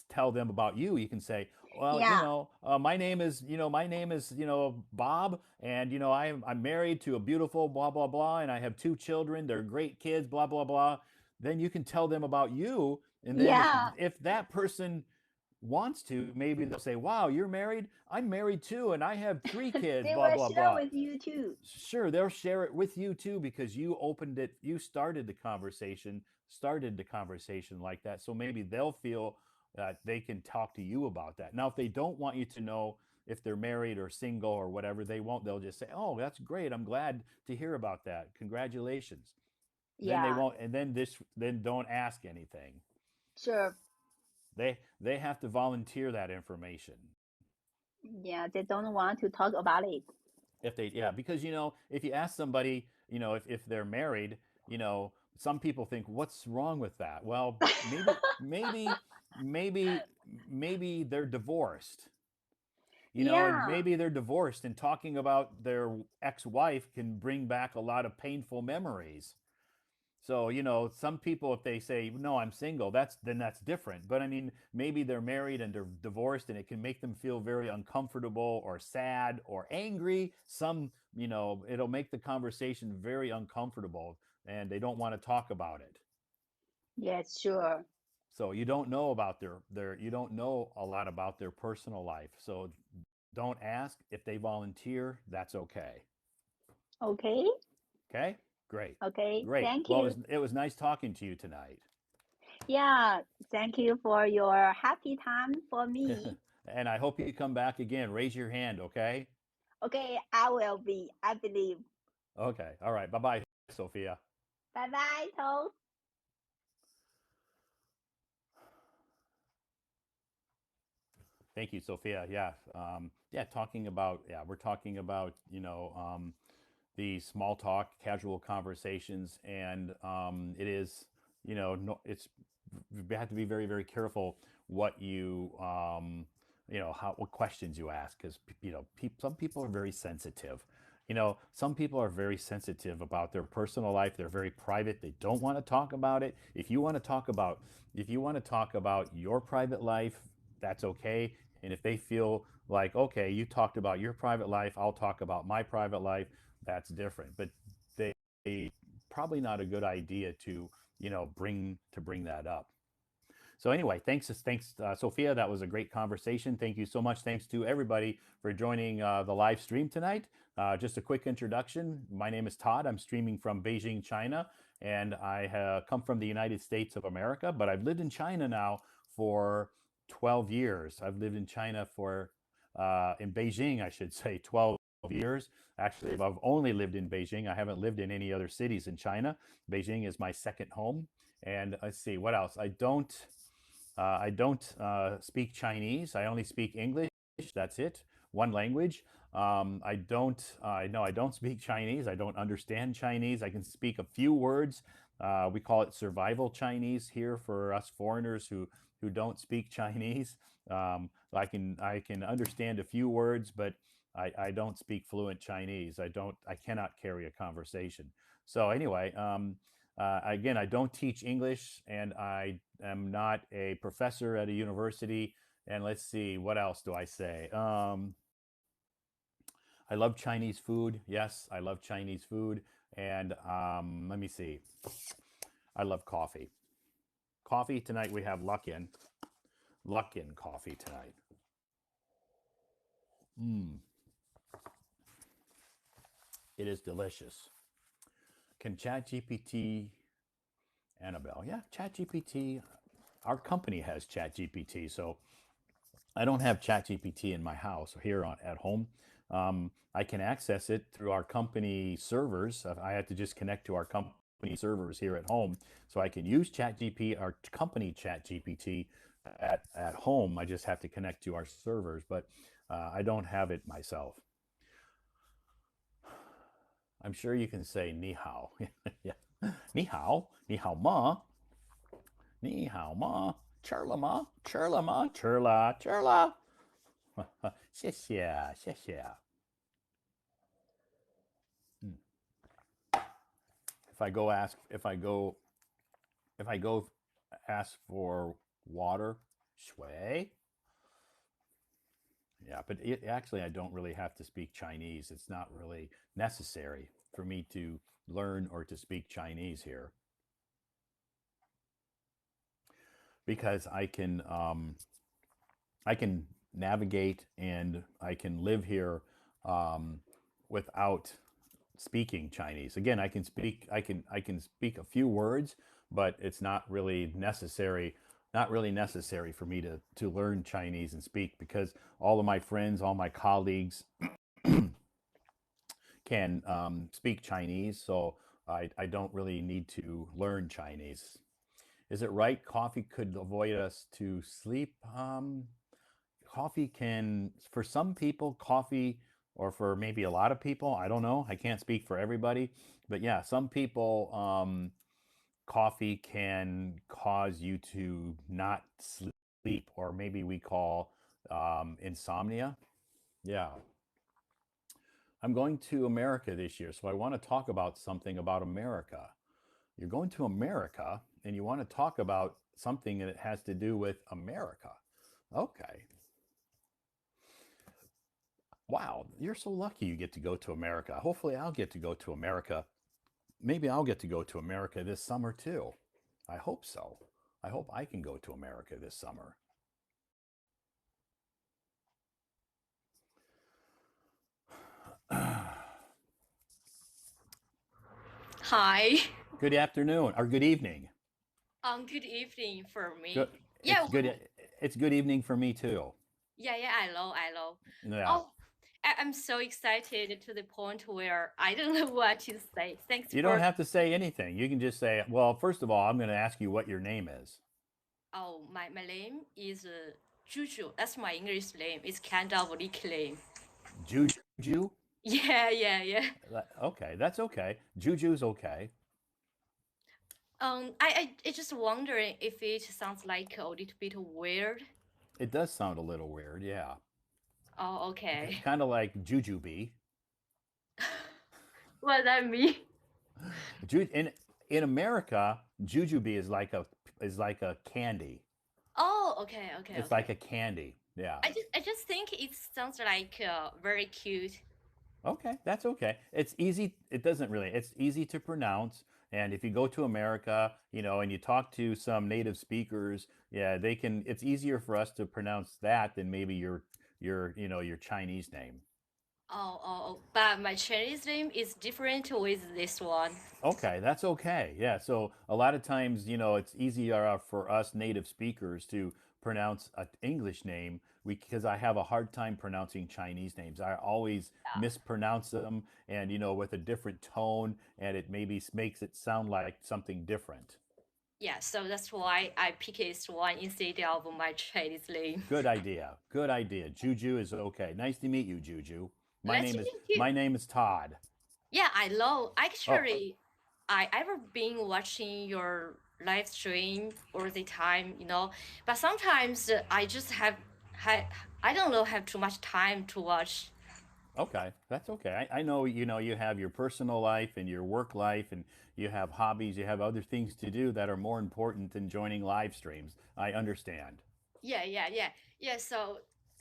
tell them about you. You can say, "Well, Yeah. my name is Bob, and I'm married to a beautiful blah blah blah, and I have two children. They're great kids, blah blah blah." Then you can tell them about you, and then Yeah. if that person wants to, maybe they'll say, "Wow, you're married? I'm married too, and I have three kids, They blah will blah share blah." with you too. Sure, they'll share it with you too because you opened it, you started the conversation like that. So maybe they'll feel that they can talk to you about that. Now, if they don't want you to know if they're married or single or whatever, they won't. They'll just say, "Oh, that's great. I'm glad to hear about that. Congratulations." Then they Yeah. won't, and then don't ask anything. Sure. They have to volunteer that information. Yeah, they don't want to talk about it. If they, yeah, because if you ask somebody, if they're married, some people think, what's wrong with that? Well, maybe maybe they're divorced. And Yeah. maybe they're divorced, and talking about their ex-wife can bring back a lot of painful memories. So, some people, if they say, no, I'm single, that's different. But I mean, maybe they're married and they're divorced, and it can make them feel very uncomfortable or sad or angry. It'll make the conversation very uncomfortable and they don't want to talk about it. Yes, sure. So you don't know about you don't know a lot about their personal life. So don't ask. If they volunteer, that's okay. Okay. Okay? Great. Okay. Great. Thank Well, you. it was nice talking to you tonight. Yeah. Thank you for your happy time for me. And I hope you come back again. Raise your hand, okay? Okay, I will be, I believe. Okay. All right. Bye bye, Sophia. Bye bye, Toad. Thank you, Sophia. Yeah. Yeah. We're talking about, the small talk, casual conversations. And it is, no, you have to be very, very careful what what questions you ask because, some people are very sensitive. Some people are very sensitive about their personal life. They're very private. They don't want to talk about it. If you want to talk about your private life, that's okay. And if they feel like, okay, you talked about your private life, I'll talk about my private life, that's different. But they probably not a good idea to, bring that up. So anyway, thanks, Sophia. That was a great conversation. Thank you so much. Thanks to everybody for joining the live stream tonight. Just a quick introduction. My name is Todd. I'm streaming from Beijing, China, and I have come from the United States of America, but I've lived in China now for 12 years. I've lived in China in Beijing, I should say, 12 years. Actually, I've only lived in Beijing. I haven't lived in any other cities in China. Beijing is my second home. And let's see, what else? I don't speak Chinese. I only speak English. That's it. One language. I don't. No, I don't speak Chinese. I don't understand Chinese. I can speak a few words. We call it survival Chinese here for us foreigners who don't speak Chinese. I can understand a few words, but I don't speak fluent Chinese. I cannot carry a conversation. So anyway, again, I don't teach English, and I am not a professor at a university. And let's see, what else do I say? I love Chinese food. Yes, I love Chinese food. And let me see. I love coffee. Coffee tonight we have Luckin coffee tonight. Mm, it is delicious. Can ChatGPT, Annabelle? Yeah, ChatGPT. Our company has ChatGPT, so I don't have ChatGPT in my house or here at home. I can access it through our company servers. I have to just connect to our company servers here at home, so I can use ChatGPT, our company ChatGPT, at home. I just have to connect to our servers, but I don't have it myself. I'm sure you can say ni hao. Yeah, ni hao ma, ni hao ma, churla ma, churla ma, churla, churla. 谢谢，谢谢。Mm. If I go ask, if I go ask for water, shui. Yeah, but actually, I don't really have to speak Chinese. It's not really necessary for me to learn or to speak Chinese here because I can navigate and I can live here um, without speaking Chinese. Again, I can speak a few words, but it's not really necessary for me to learn Chinese and speak because all of my friends, all my colleagues can speak Chinese, so I don't really need to learn Chinese. Is it right? Coffee could avoid us to sleep. Coffee can, for some people, coffee, or for maybe a lot of people, I don't know. I can't speak for everybody, but yeah, some people, coffee can cause you to not sleep, or maybe we call insomnia. Yeah. I'm going to America this year, so I want to talk about something about America. You're going to America and you want to talk about something that has to do with America. Okay. Wow, you're so lucky you get to go to America. Hopefully, I'll get to go to America. Maybe I'll get to go to America this summer too. I hope so. I hope I can go to America this summer. Hi. Good afternoon or good evening. Good evening for Good. me. It's Yeah, good. It's good evening for me too. yeah, I know. Yeah. Oh, I'm so excited to the point where I don't know what to say. Thanks You don't for. have to say anything. You can just say, well, first of all, I'm going to ask you what your name is. Oh, my name is Juju. That's my English name. It's kind of nickname. Juju? Yeah. Okay, that's okay. Juju's okay. I just wondering if it sounds like a little bit weird. It does sound a little weird, yeah. Oh, okay. Kind of like jujube. What that mean? In America, jujube is like a candy. Oh, It's like okay. a candy. Yeah. I just think it sounds like very cute. Okay, that's okay. It's easy. It doesn't really. It's easy to pronounce. And if you go to America, and you talk to some native speakers, yeah, they can. It's easier for us to pronounce that than maybe your Chinese name. But my Chinese name is different with this one. Okay, that's okay. Yeah. So a lot of times, it's easier for us native speakers to pronounce an English name because I have a hard time pronouncing Chinese names. I always Yeah, mispronounce them and, with a different tone, and it maybe makes it sound like something different. yeah. So that's why I pick this one instead of my Chinese name. Good idea. Good idea. Juju is okay. Nice to meet you, Juju. My Let's name is meet you. my name is Todd. Yeah, I know. Oh, Actually, I ever been watching your live stream all the time, but sometimes I just have I don't know have too much time to watch. okay, that's okay. I know you have your personal life and your work life, and you have hobbies, you have other things to do that are more important than joining live streams. I understand. Yeah.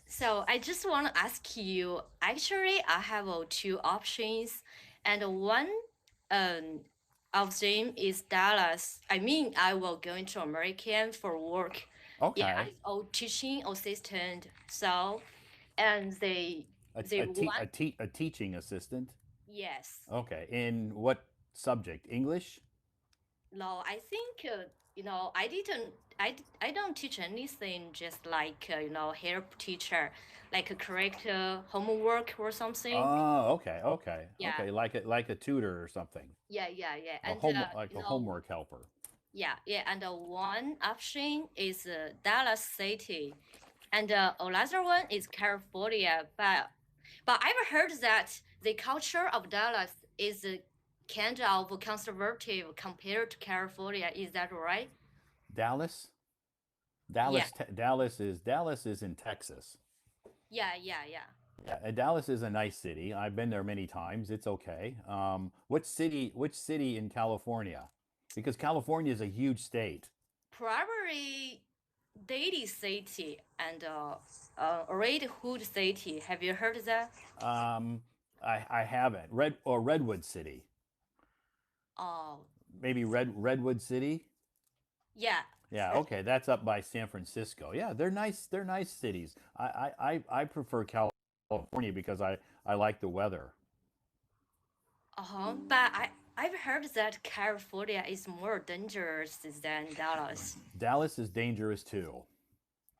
So I just want to ask you. Actually, I have two options, and one um, of them is Dallas. I mean, I will go into American for work. Yeah, Okay. as a teaching assistant. So, and they want A teaching assistant. yes. Okay. In what subject? English? No, I think I didn't. I don't teach anything. Just like help teacher, like a correct homework or something. Oh, okay, okay, Yeah, okay. Like a tutor or something. yeah. A And like a homework helper. yeah. And one option is Dallas City, and another one is California. But I've heard that the culture of Dallas is kind of conservative compared to California. Is that right? Dallas? Yeah, Dallas is in Texas. yeah. Yeah, and Dallas is a nice city. I've been there many times. It's okay. Which city in California? Because California is a huge state. Probably Daly City and Red Hood City. Have you heard that? Um, I haven't. Redwood City. Oh, Maybe Redwood City. yeah. Yeah, For okay, that's up by San Francisco. Yeah, they're nice. They're nice cities. I prefer California because I like the weather. But I've heard that California is more dangerous than Dallas. Dallas is dangerous too.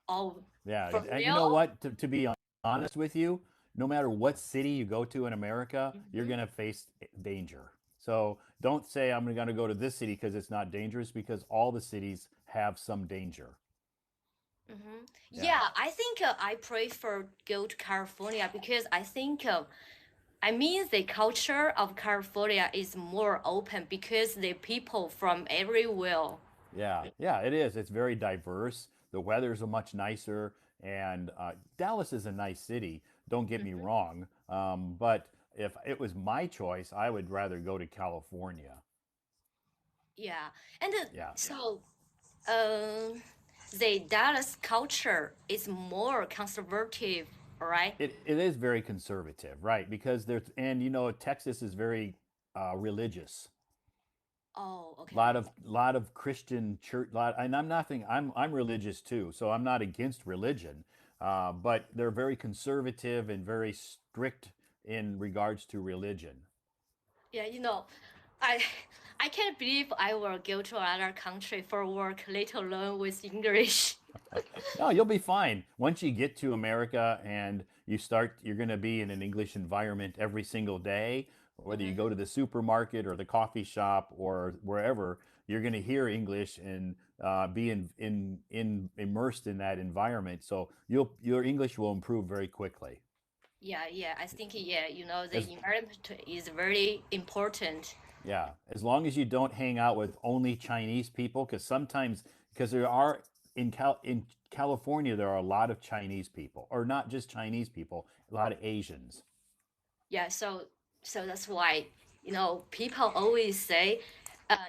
Oh, Yeah, for and you know real? what? To be honest with you, no matter what city you go to in America, you're Mm-hmm. gonna face danger. So don't say I'm gonna go to this city because it's not dangerous because all the cities have some danger. Mm-hmm. Yeah. Yeah, I think I prefer go to California because I think I mean the culture of California is more open because the people from everywhere. Yeah, yeah, it is. It's very diverse. The weather's a much nicer, and Dallas is a nice city. Don't get me Mhm. wrong, but if it was my choice, I would rather go to California. Yeah, and Yeah, so um, the Dallas culture is more conservative, right? it is very conservative, right? Because there's and Texas is very religious. Oh, Lot okay. of lot of Christian church, and I'm nothing. I'm religious too, so I'm not against religion, but they're very conservative and very strict in regards to religion. Yeah, I I can't believe I will go to another country for work, let alone with English. No, you'll be fine once you get to America and you start. You're going to be in an English environment every single day, whether you Hmm. go to the supermarket or the coffee shop or wherever. You're going to hear English and be in immersed in that environment. So your English will improve very quickly. Yeah. I think As the environment is very important. Yeah, as long as you don't hang out with only Chinese people, because sometimes because there are in California there are a lot of Chinese people, or not just Chinese people, a lot of Asians. Yeah, so that's why people always say,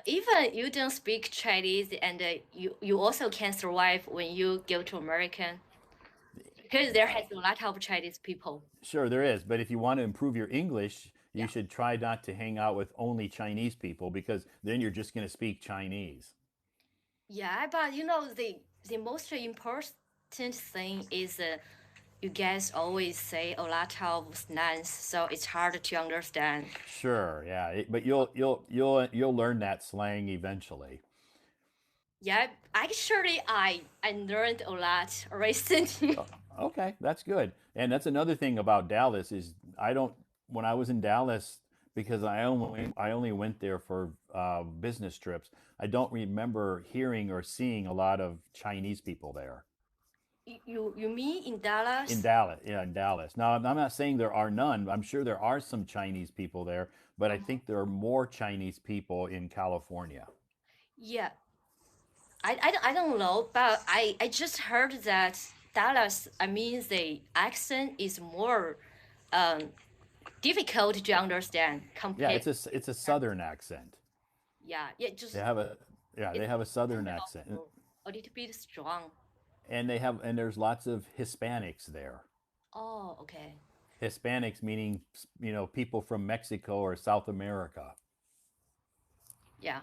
even you don't speak Chinese, and you also can survive when you go to American because there has a lot of Chinese people. Sure, there is, but if you want to improve your English, you Yeah, should try not to hang out with only Chinese people because then you're just going to speak Chinese. yeah, but the most important thing is you guys always say a lot of slangs, so it's hard to understand. Sure, yeah, but you'll learn that slang eventually. Yeah, actually, I learned a lot recently. Oh, okay, that's good. And that's another thing about Dallas is I don't when I was in Dallas because I only went there for business trips. I don't remember hearing or seeing a lot of Chinese people there You mean in in Dallas? Dallas. Yeah, in Dallas. Now I'm not saying there are none. I'm sure there are some Chinese people there, but I think there are more Chinese people in California. Yeah, I don't know, but I just heard that Dallas, I mean, the accent is more um, difficult to understand Yeah, compared. it's a southern accent. Yeah, They just have a yeah, they it's have a southern kind accent. of a little bit strong. And there's lots of Hispanics there. Oh, okay. Hispanics meaning people from Mexico or South America. Yeah.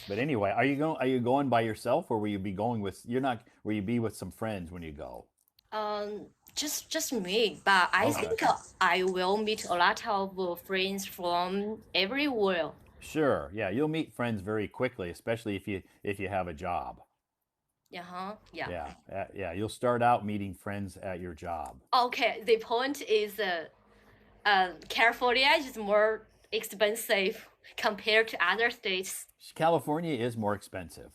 But anyway, are you going by yourself, or will you be going with you're not will you be with some friends when you go? Um, just me, but I Okay. think I will meet a lot of friends from everywhere. Sure. Yeah, you'll meet friends very quickly, especially if you have a job. Uh-huh. Yeah. Yeah, you'll start out meeting friends at your job. Okay. The point is, California is more expensive compared to other states. California is more expensive.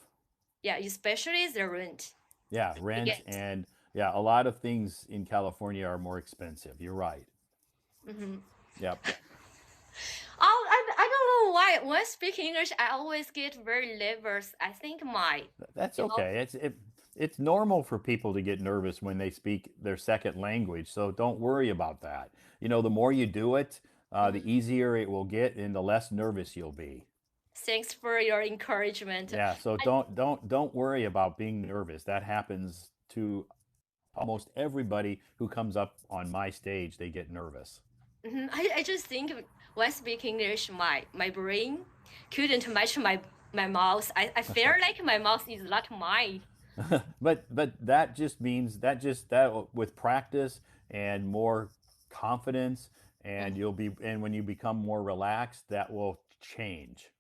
Yeah, especially the rent. Yeah, rent Yes. and yeah, a lot of things in California are more expensive. You're right. Mm-hmm. Yep. Oh, I don't know why. When I speak English, I always get very nervous. I think my, That's you know, okay. It's normal for people to get nervous when they speak their second language, so don't worry about that. The more you do it, mhm. the easier it will get, and the less nervous you'll be. Thanks for your encouragement. Yeah. So I, don't worry about being nervous. That happens to almost everybody who comes up on my stage. They get nervous. I just think when I speak English, my brain couldn't match my mouth. I feel like my mouth is not mine. But that just means that with practice and more confidence, and Mhm. and when you become more relaxed, that will change.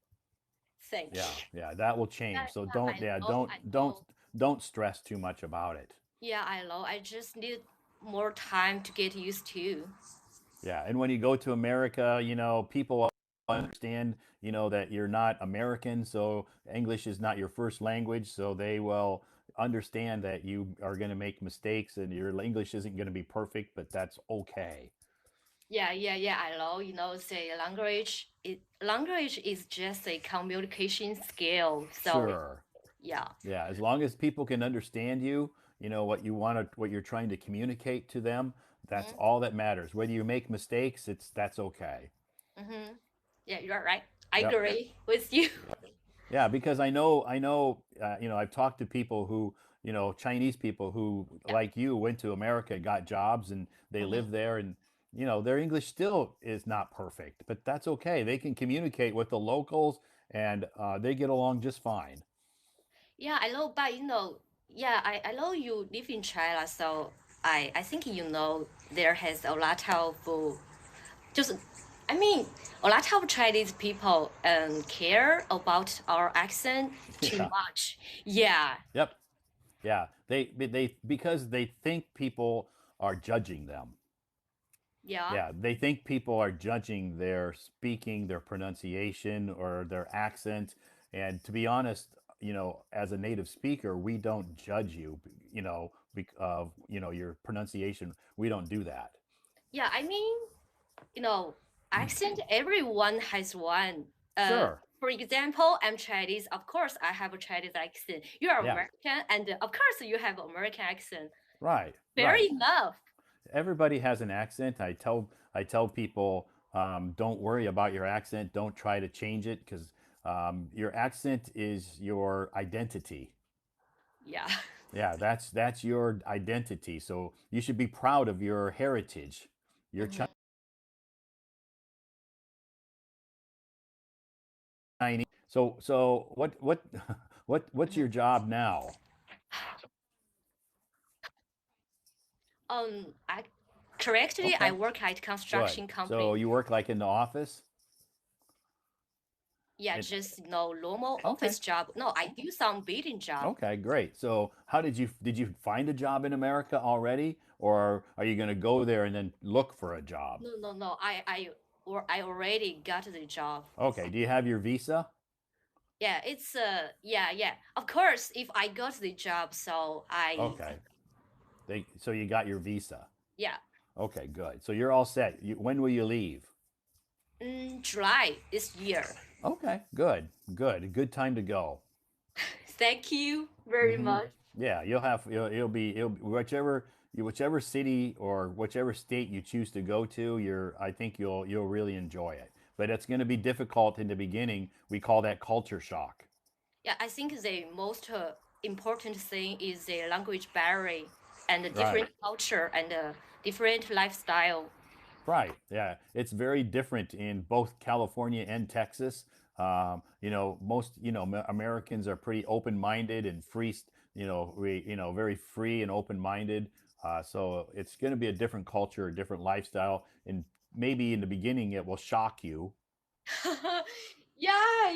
Thank Yeah, you. yeah, that will Yeah, change. So yeah, don't I yeah, know, don't I don't know. don't stress too much about it. Yeah, I know. I just need more time to get used to. Yeah, and when you go to America, people understand, that you're not American, so English is not your first language, so they will understand that you are going to make mistakes and your English isn't going to be perfect, but that's okay. Yeah. I know. The language is just a communication skill. So Sure. yeah. Yeah, as long as people can understand you, what you're trying to communicate to them, that's Mm-hmm. all that matters. Whether you make mistakes, that's okay. Mm-hmm. Yeah, you're right. I Yep. agree with you. Yeah, because I know, I've talked to people who, Chinese people who, Yeah. like you, went to America, got jobs, and they Mm-hmm. live there, and their English still is not perfect, but that's okay. They can communicate with the locals, and they get along just fine. Yeah, I know, but yeah, I know you live in China, so I think there has a lot of just I mean a lot of Chinese people care about our accent too Yeah. much. Yeah, Yep. Yeah. They because they think people are judging them. yeah, Yeah, they think people are judging their speaking, their pronunciation, or their accent. And to be honest, as a native speaker, we don't judge you, your pronunciation. We don't do that. yeah. I mean, you know, accent. Everyone has one. Sure. For example, I'm Chinese. Of course, I have a Chinese accent. You are Yeah. American, and of course, you have American accent. Right. Fair Right. enough. Everybody has an accent. I tell people, don't worry about your accent. Don't try to change it because your accent is your identity. Yeah. Yeah, that's your identity. So you should be proud of your heritage. Your Mhm. Chinese. So what's Mhm. your job now? I correctly, I Okay, work at good. construction So company. you work like in the office? Yeah, And just normal okay, office job. No, I do some building job. okay, great. So how did you find a job in America already, or are you going to go there and then look for a job? No. I already got the job. Okay, do you have your visa? Yeah, it's yeah. Of course, if I got the job, so Okay, so you got your visa. yeah. Okay, good. So you're all set. When will you leave? July this year. Okay, good, good. Good time to go. Thank you very Hmm. much. Yeah, it'll be whichever city or whichever state you choose to go to. I think you'll really enjoy it. But it's going to be difficult in the beginning. We call that culture shock. Yeah, I think the most important thing is the language barrier and the Right. different culture and different lifestyle. Right. Yeah. It's very different in both California and Texas. Most Americans are pretty open-minded and free. Very free and open-minded. So it's going to be a different culture, a different lifestyle, and maybe in the beginning it will shock you. Yeah.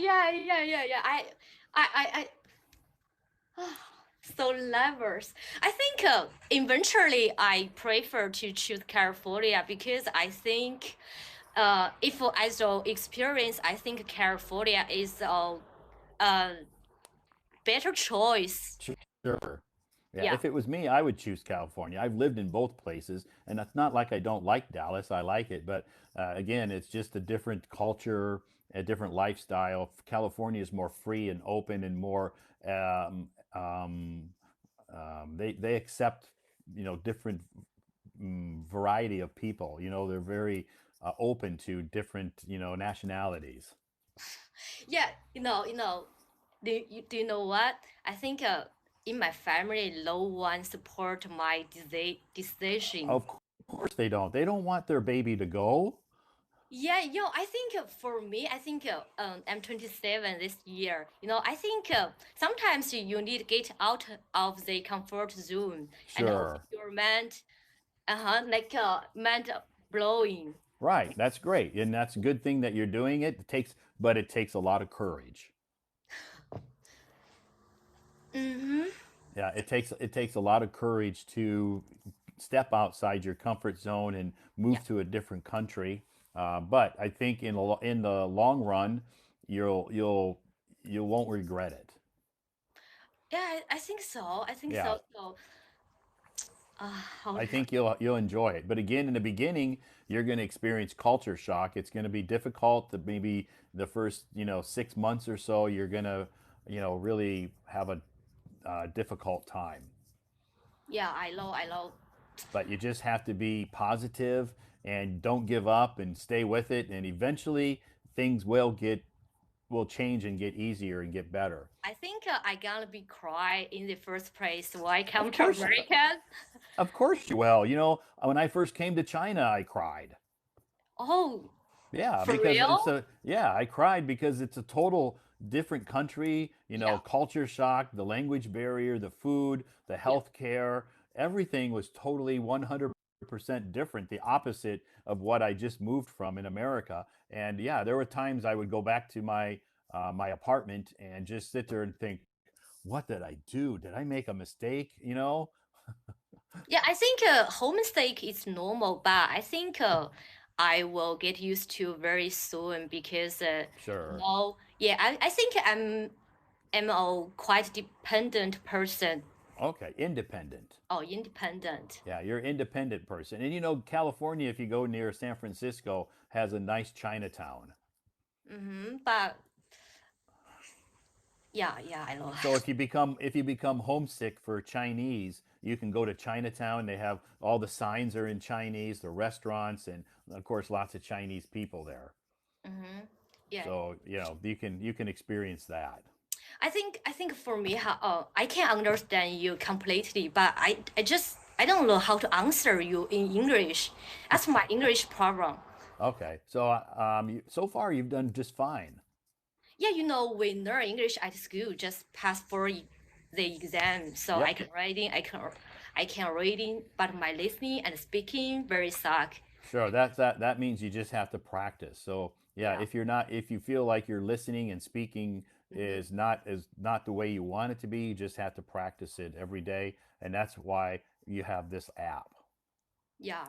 So lovers. I think eventually I prefer to choose California because I think if as a experience, I think California is a better choice. Sure. Yeah, Yeah. if it was me, I would choose California. I've lived in both places, and it's not like I don't like Dallas. I like it, but again, it's just a different culture, a different lifestyle. California is more free and open and more. Um, um, they accept different variety of people. They're very open to different nationalities. Yeah, do you know what? I think in my family, no one support my decision. Of course they don't. They don't want their baby to go. Yeah, I think for me, I think I'm 27 this year. I think sometimes you need to get out of the comfort zone and open Sure. your mind, like mind blowing. Right. That's great. And that's a good thing that you're doing it. But it takes a lot of courage. Mm-hmm. Yeah, it takes a lot of courage to step outside your comfort zone and Yeah, move to a different country. But I think in the long run, you'll you won't regret it. yeah, I think so. I think Yeah, so. So, how? I think you'll enjoy it. But again, in the beginning, you're going to experience culture shock. It's going to be difficult. Maybe the first 6 months or so, you're going to really have a difficult time. Yeah, I know. But you just have to be positive and don't give up and stay with it. And eventually, things will change and get easier and get better. I think I gonna be cry in the first place when I come Of to course, America. of course you will. When I first came to China, I cried. Oh, Yeah, for because real? I cried because it's a total different country, Yeah, culture shock, the language barrier, the food, the yeah. health care, everything was totally 100% different, the opposite of what I just moved from in America. And yeah, there were times I would go back to my apartment and just sit there and think, what did I do? Did I make a mistake? Yeah, I think home mistake is normal, but I think I will get used to very soon because Sure. yeah, I think I'm a quite dependent person Okay, independent. or independent. Yeah, you're an independent person. And California, if you go near San Francisco, has a nice Chinatown. But yeah, I know. So if you become homesick for Chinese, you can go to Chinatown. They have all the signs are in Chinese, the restaurants, and of course lots of Chinese people there. Yeah, So, you can experience that. I think for me, I can understand you completely, but I don't know how to answer you in English. That's my English problem. Okay. So so far you've done just fine. Yeah, we learn English at school, just pass for the exam. So I Yep. can writing, I can reading, but my listening and speaking very suck. Sure, that means you just have to practice. So yeah, Yeah. if you feel like your listening and speaking hmm is not the way you want it to be, you just have to practice it every day, and that's why you have this app. Yeah.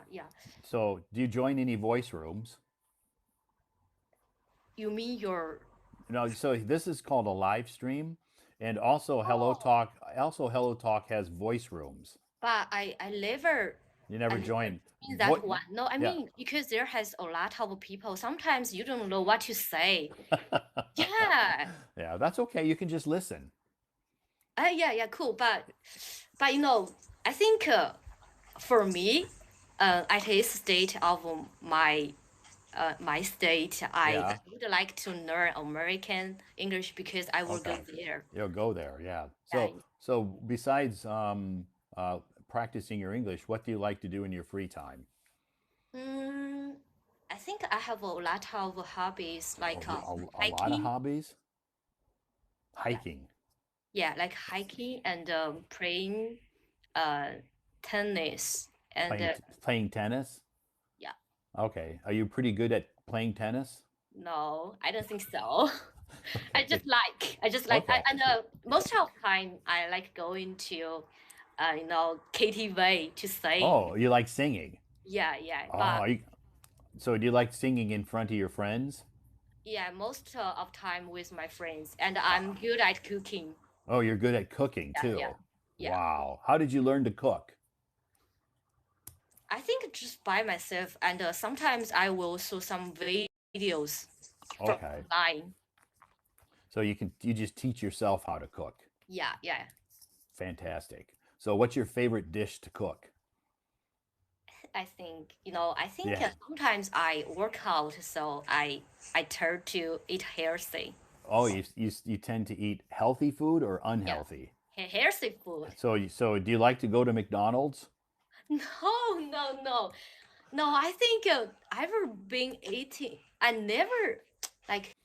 So do you join any voice rooms? You mean your? No, so this is called a live stream, and also Oh, Hello Talk has voice rooms. but I never. You I never never join seen vo- that one. No, I yeah. mean because there has a lot of people. Sometimes you don't know what to say. Yeah. Yeah, that's okay. You can just listen. Yeah, cool. But I think for me, at this state of my state, I Yeah. would like to learn American English because I will go Okay. there. You'll go there, yeah. Yeah. So besides practicing your English, what do you like to do in your free time? Mm, I think think I have a lot of hobbies like A lot of hiking. hobbies. Hiking. Yeah, like hiking and playing tennis and Playing tennis. yeah. Okay. Are you pretty good at playing tennis? No, I don't think so. I Okay. just like, Okay. and most of the time I like going to, KTV to sing. Oh, you like singing? Yeah, Oh, but so do you like singing in front of your friends? yeah, most of time with my friends, and I'm good at cooking. Oh, you're good at cooking Yeah, too. yeah, yeah. Wow. How did you learn to cook? I think just by myself, and sometimes I will show some videos from Okay. online. So you just teach yourself how to cook. Yeah, yeah. Fantastic. So what's your favorite dish to cook? I think Yeah. sometimes I work out, so I turn to eat healthy. Oh, you tend to eat healthy food or Yeah, unhealthy? healthy food. So do you like to go to McDonald's? No. I think I've been eating. I never like.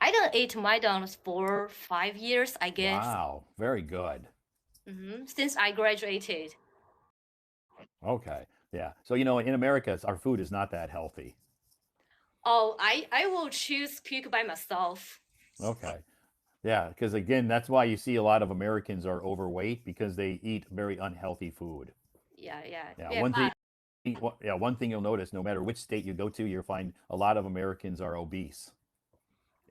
I don't eat McDonald's for 5 years, I guess. Wow, very good. Since I graduated. Okay. Yeah. So in America, our food is not that healthy. Oh, I will choose cook by myself. Okay. Yeah, because again, that's why you see a lot of Americans are overweight because they eat very unhealthy food. Yeah, yeah, Yeah, yeah. one thing you'll notice, no matter which state you go to, you'll find a lot of Americans are obese.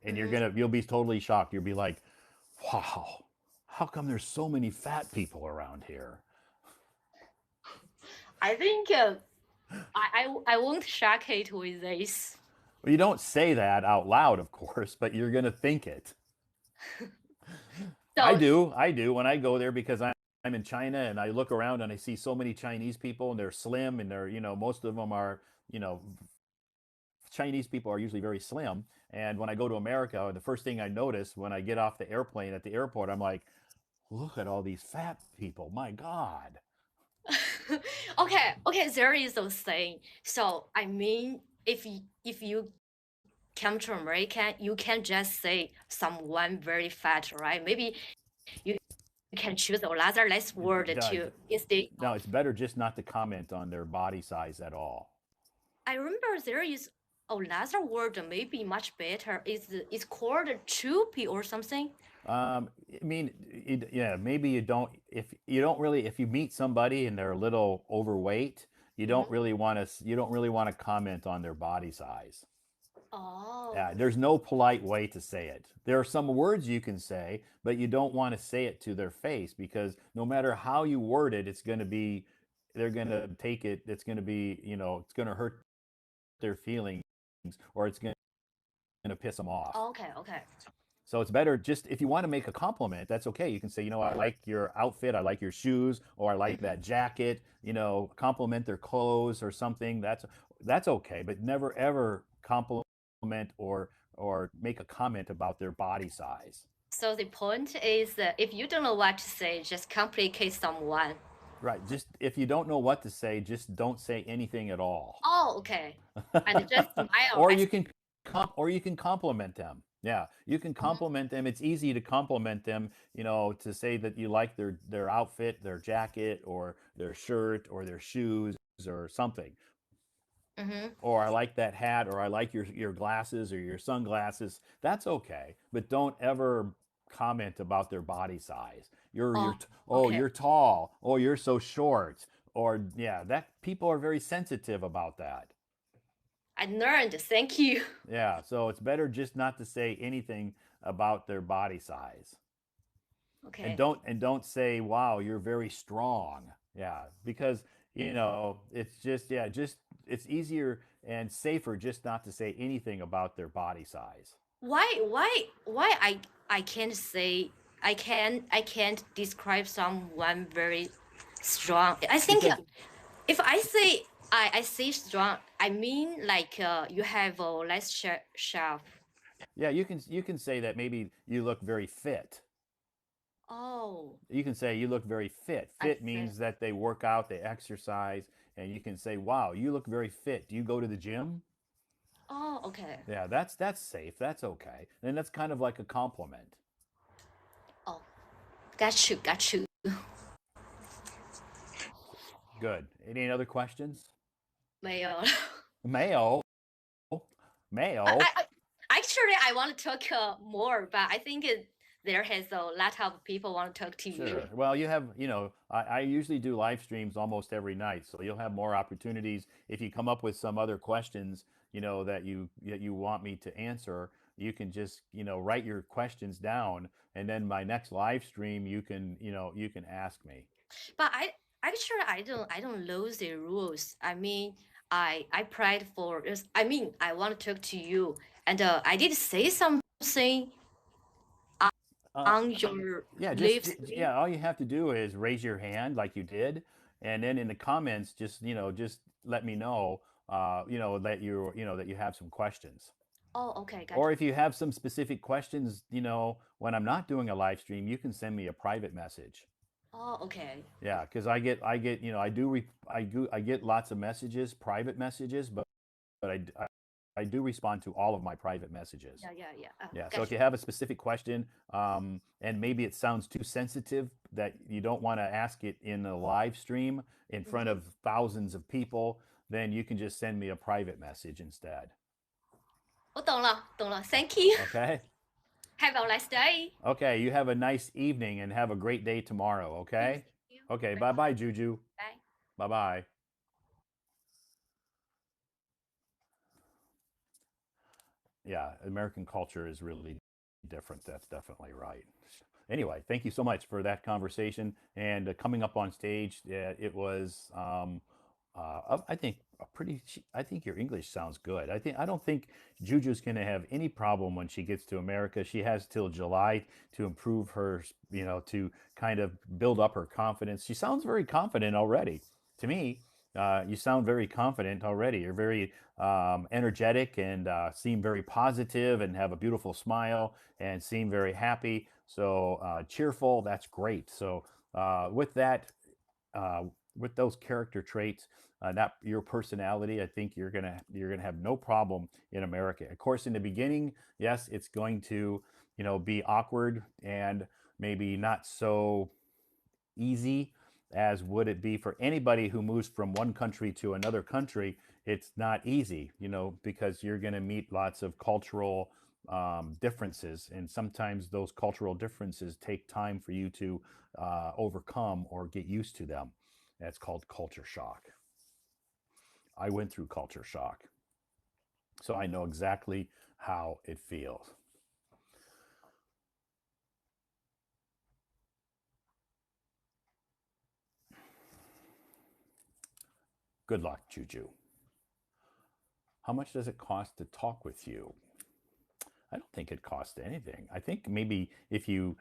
And you'll be totally shocked. You'll be like, "Wow, how come there's so many fat people around here?" I think I won't shock it with this. Well, you don't say that out loud, of course, but you're gonna think it. I So do when I go there because I'm in China and I look around and I see so many Chinese people and they're slim and most of them are, you know, Chinese people are usually very slim. And when I go to America, the first thing I notice when I get off the airplane at the airport, I'm like, look at all these fat people. My God. okay, there is a saying. So I mean, if you come to America, you can't just say someone very fat, right? Maybe you can choose another less word to instead. No, it's better just not to comment on their body size at all. I remember there is another word maybe much better. It's called choopy or something. I mean, yeah, maybe if you meet somebody and they're a little overweight, you don't really want to comment on their body size. Oh. Yeah, there's no polite way to say it. There are some words you can say, but you don't want to say it to their face because no matter how you word it, they're going to take it, it's going to be, it's going to hurt their feelings or it's going to piss them off. Okay. So it's better just if you want to make a compliment, that's okay. You can say, I like your outfit, I like your shoes, or I like that jacket, compliment their clothes or something. That's okay, but never ever compliment or make a comment about their body size. So the point is that if you don't know what to say, just complicate someone. Right. Just if you don't know what to say, just don't say anything at all. Oh, okay. And just smile. or you can compliment them. Yeah, you can compliment them. It's easy to compliment them, to say that you like their outfit, their jacket, or their shirt, or their shoes, or something. Or I like that hat, or I like your glasses or your sunglasses. That's okay, but don't ever comment about their body size. Okay. You're tall. Oh, you're so short. Or that people are very sensitive about that. I learned. Thank you. Yeah, so it's better just not to say anything about their body size. Okay. And don't say, "Wow, you're very strong." Yeah, because it's just it's easier and safer just not to say anything about their body size. Why I can't say I can't describe someone very strong. I think Because if I say I say strong, I mean like you have a less sharp. yeah, you can say that maybe you look very fit. Oh, You can say you look very fit. I Fit see. means that they work out, they exercise, and you can say, "Wow, you look very fit. Do you go to the gym?" Oh, okay. Yeah, that's safe. That's okay. And that's kind of like a compliment. Oh, got you. Good. Any other questions? 没有了。Mayo. Mayo. Actually, I want to talk more, but I think there has a lot of people want to talk to you. Sure. Well, you have, I usually do live streams almost every night, so you'll have more opportunities. If you come up with some other questions, that you want me to answer, you can just, write your questions down, and then my next live stream, you can ask me. But I don't know the rules. I mean, I prayed for this. I mean, I want to talk to you, and I did say something on your Yeah, live stream. yeah, all you have to do is raise your hand like you did, and then in the comments, just let me know, that you have some questions. Oh, okay, got Or it. if you have some specific questions, when I'm not doing a live stream, you can send me a private message. Oh, okay. Yeah, because I get, I get lots of messages, private messages, but I do respond to all of my private messages. Yeah. Yeah. So Got if you you. have a specific question, and maybe it sounds too sensitive that you don't want to ask it in a live stream in front of thousands of people, then you can just send me a private message instead. 我懂了。Thank you. Okay. Have a nice day. Okay. You have a nice evening and have a great day tomorrow. Okay. Thank you. Okay. Bye bye, Juju. Bye. Bye bye. Yeah, American culture is really different. That's definitely right. Anyway, thank you so much for that conversation and coming up on stage. It was, I think, I think your English sounds good. I don't think Juju's going to have any problem when she gets to America. She has till July to improve her, to kind of build up her confidence. She sounds very confident already. To me, you sound very confident already. You're very energetic and seem very positive and have a beautiful smile and seem very happy. So cheerful, that's great. So with that, with those character traits, that your personality, I think you're gonna have no problem in America. Of course, in the beginning, yes, it's going to be awkward and maybe not so easy as would it be for anybody who moves from one country to another country. It's not easy, because you're going to meet lots of cultural differences, and sometimes those cultural differences take time for you to overcome or get used to them. That's called culture shock. I went through culture shock, so I know exactly how it feels. Good luck, Juju. How much does it cost to talk with you? I don't think it costs anything. I think maybe if you're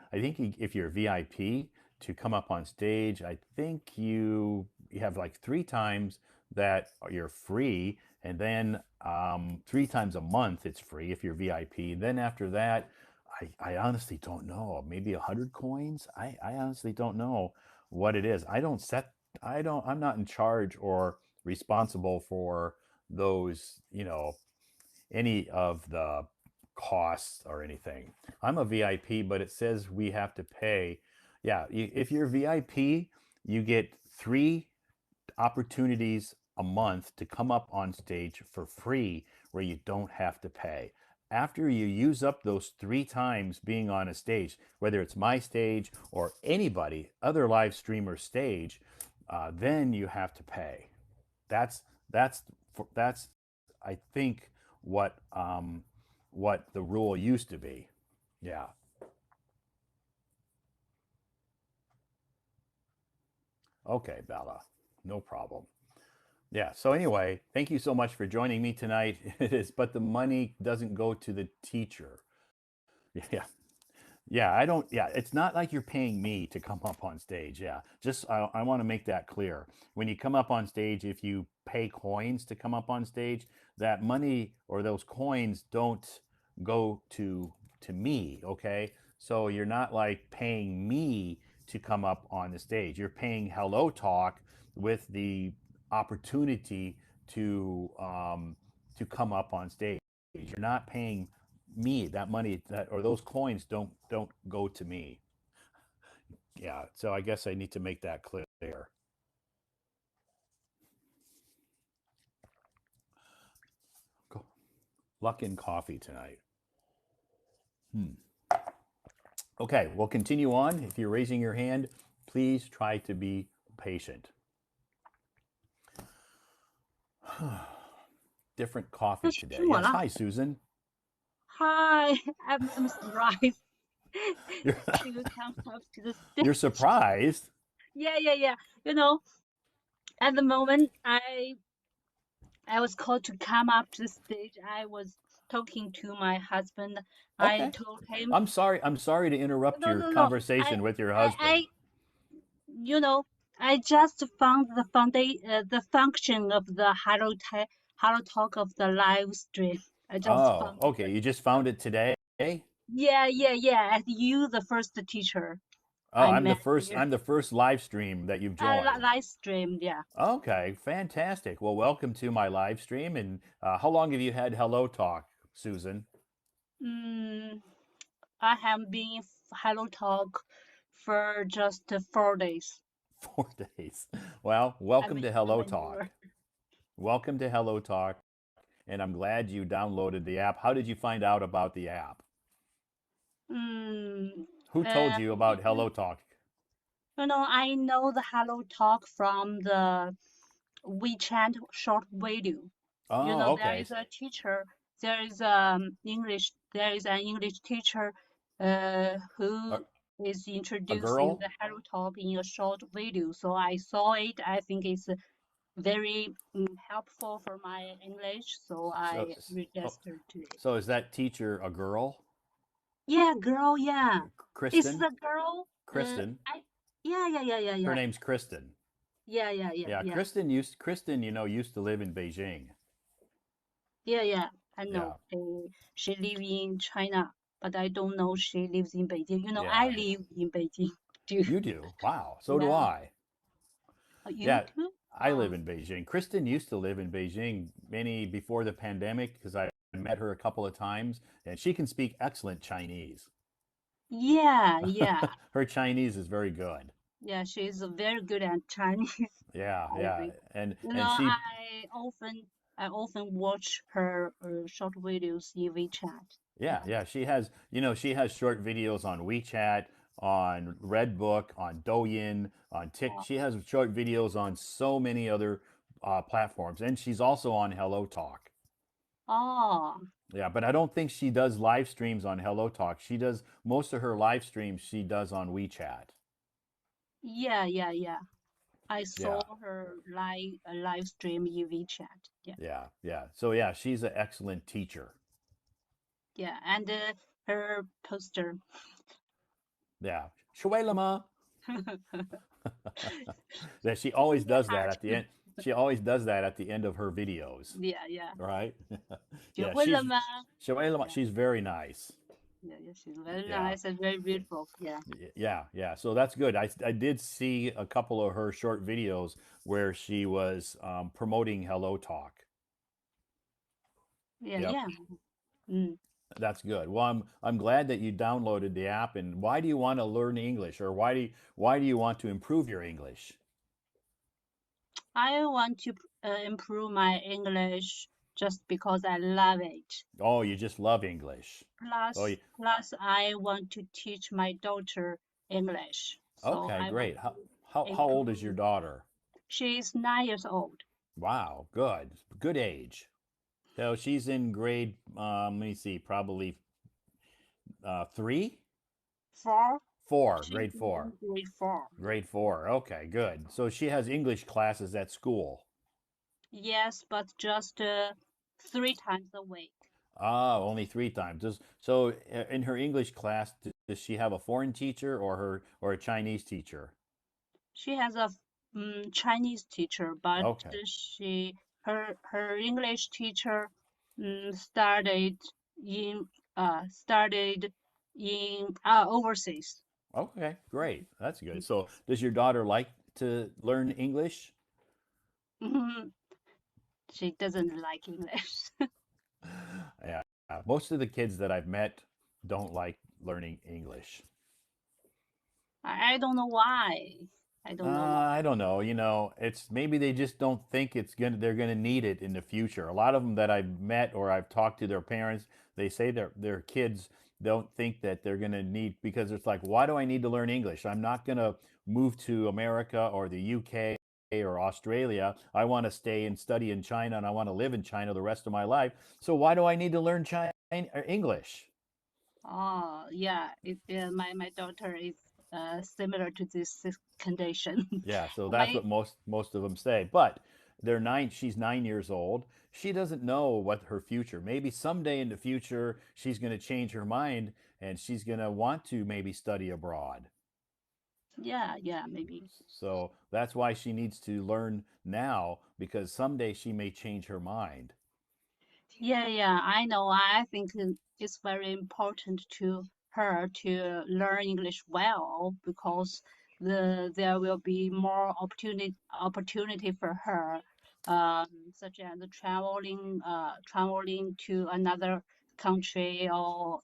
VIP to come up on stage, I think you have like 3 times that you're free, and then 3 times a month it's free if you're VIP. Then after that, I honestly don't know. Maybe 100 coins. I honestly don't know what it is. I'm not in charge or responsible for those, any of the costs or anything. I'm a VIP, but it says we have to pay. Yeah, if you're VIP, you get 3 opportunities a month to come up on stage for free where you don't have to pay. After you use up those 3 times being on a stage, whether it's my stage or anybody, other live streamer stage, then you have to pay. That's I think what the rule used to be. Yeah. Okay, Bella. No problem. Yeah. So anyway, thank you so much for joining me tonight. It is, but the money doesn't go to the teacher. Yeah. Yeah, I don't. Yeah, it's not like you're paying me to come up on stage. Yeah, just I want to make that clear. When you come up on stage, if you pay coins to come up on stage, that money or those coins don't go to me. Okay, So you're not like paying me to come up on the stage. You're paying Hello Talk with the opportunity to come up on stage. You're not paying me that money or those coins don't go to me. Yeah. So I guess I need to make that clear. Luckin coffee tonight. Okay, we'll continue on. If you're raising your hand, please try to be patient. Different coffee today. Yes. Hi, Susan. Hi, I'm surprised You're, to come up to the stage. you're surprised? Yeah. You know, at the moment I was called to come up to the stage. I was talking to my husband. Okay. I told him, I'm sorry to interrupt your no. conversation with your husband. I just found the function of the Hello Talk of the live stream. I just found it. Okay. You just found it today? Yeah. And you, the first teacher Oh, I I'm the met first. here. I'm the first live stream that you've joined. Live stream, yeah. Okay, fantastic. Well, welcome to my live stream. And how long have you had Hello Talk, Susan? I have been Hello Talk for just 4 days. 4 days. Well, welcome to Hello I'm Talk. newer. Welcome to Hello Talk. And I'm glad you downloaded the app. How did you find out about the app? Who told you about Hello Talk? I know the Hello Talk from the WeChat short video. Oh, There okay. is a teacher. There is There is an English teacher, who is introducing girl? the Hello Talk in a short video. So I saw it. I think it's very helpful for my English. So I registered to it. So is that teacher a girl? Yeah, girl. Yeah, Kristen? it's the girl. Kristen. Yeah. Her name's Kristen. Yeah. Kristen used to live in Beijing. Yeah. I know. She lives in China, but I don't know she lives in Beijing. I live in Beijing too. You do? Wow. So do I. You too? I live in Beijing. Kristen used to live in Beijing before the pandemic because I met her a couple of times, and she can speak excellent Chinese. Yeah. Her Chinese is very good. Yeah, she's very good at Chinese. Yeah. And she I often watch her short videos in WeChat. Yeah. She has short videos on WeChat, on Redbook, on Douyin, on TikTok. She has short videos on so many other platforms, and she's also on Hello Talk. Oh. Yeah, but I don't think she does live streams on Hello Talk. She does most of her live streams she does on WeChat. Yeah. I saw her live stream in WeChat. Yeah. So yeah, she's an excellent teacher. Yeah, and her poster. Yeah. 学会了吗? That she always does that at the end. She always does that at the end of her videos. Yeah. Right? 学会了吗? She's very nice. Yeah, she's very nice and very beautiful. Yeah. So that's good. I did see a couple of her short videos where she was promoting Hello Talk. Yeah. That's good. Well, I'm glad that you downloaded the app. And why do you want to learn English, or why do you want to improve your English? I want to improve my English just because I love it. Oh, you just love English. Plus, I want to teach my daughter English. So okay, great. How old is your daughter? She's 9 years old. Wow, good age. So she's in grade, let me see, probably 3? 4. 4, grade 4. Grade 4. Grade 4. Okay, good. So she has English classes at school. Yes, but just 3 times a week. Oh, only 3 times. So in her English class, does she have a foreign teacher or a Chinese teacher? She has a Chinese teacher, but okay. her English teacher started in overseas. Okay, great. That's good. So, does your daughter like to learn English? Mhm. She doesn't like English. Yeah, most of the kids that I've met don't like learning English. I don't know why. I don't know why. I don't know. It's maybe they just don't think they're gonna need it in the future. A lot of them that I've met or I've talked to their parents, they say their kids don't think that they're gonna need because it's like, why do I need to learn English? I'm not gonna move to America or the UK or Australia. I want to stay and study in China and I want to live in China the rest of my life. So why do I need to learn English? Oh, yeah. My daughter is similar to this condition. Yeah, so that's My what most of them say. But she's 9 years old. She doesn't know what her future. Maybe someday in the future she's going to change her mind and she's going to want to maybe study abroad. yeah, maybe. So that's why she needs to learn now because someday she may change her mind. Yeah, I know. I think it's very important to her to learn English well because there will be more opportunity for her, such as traveling to another country or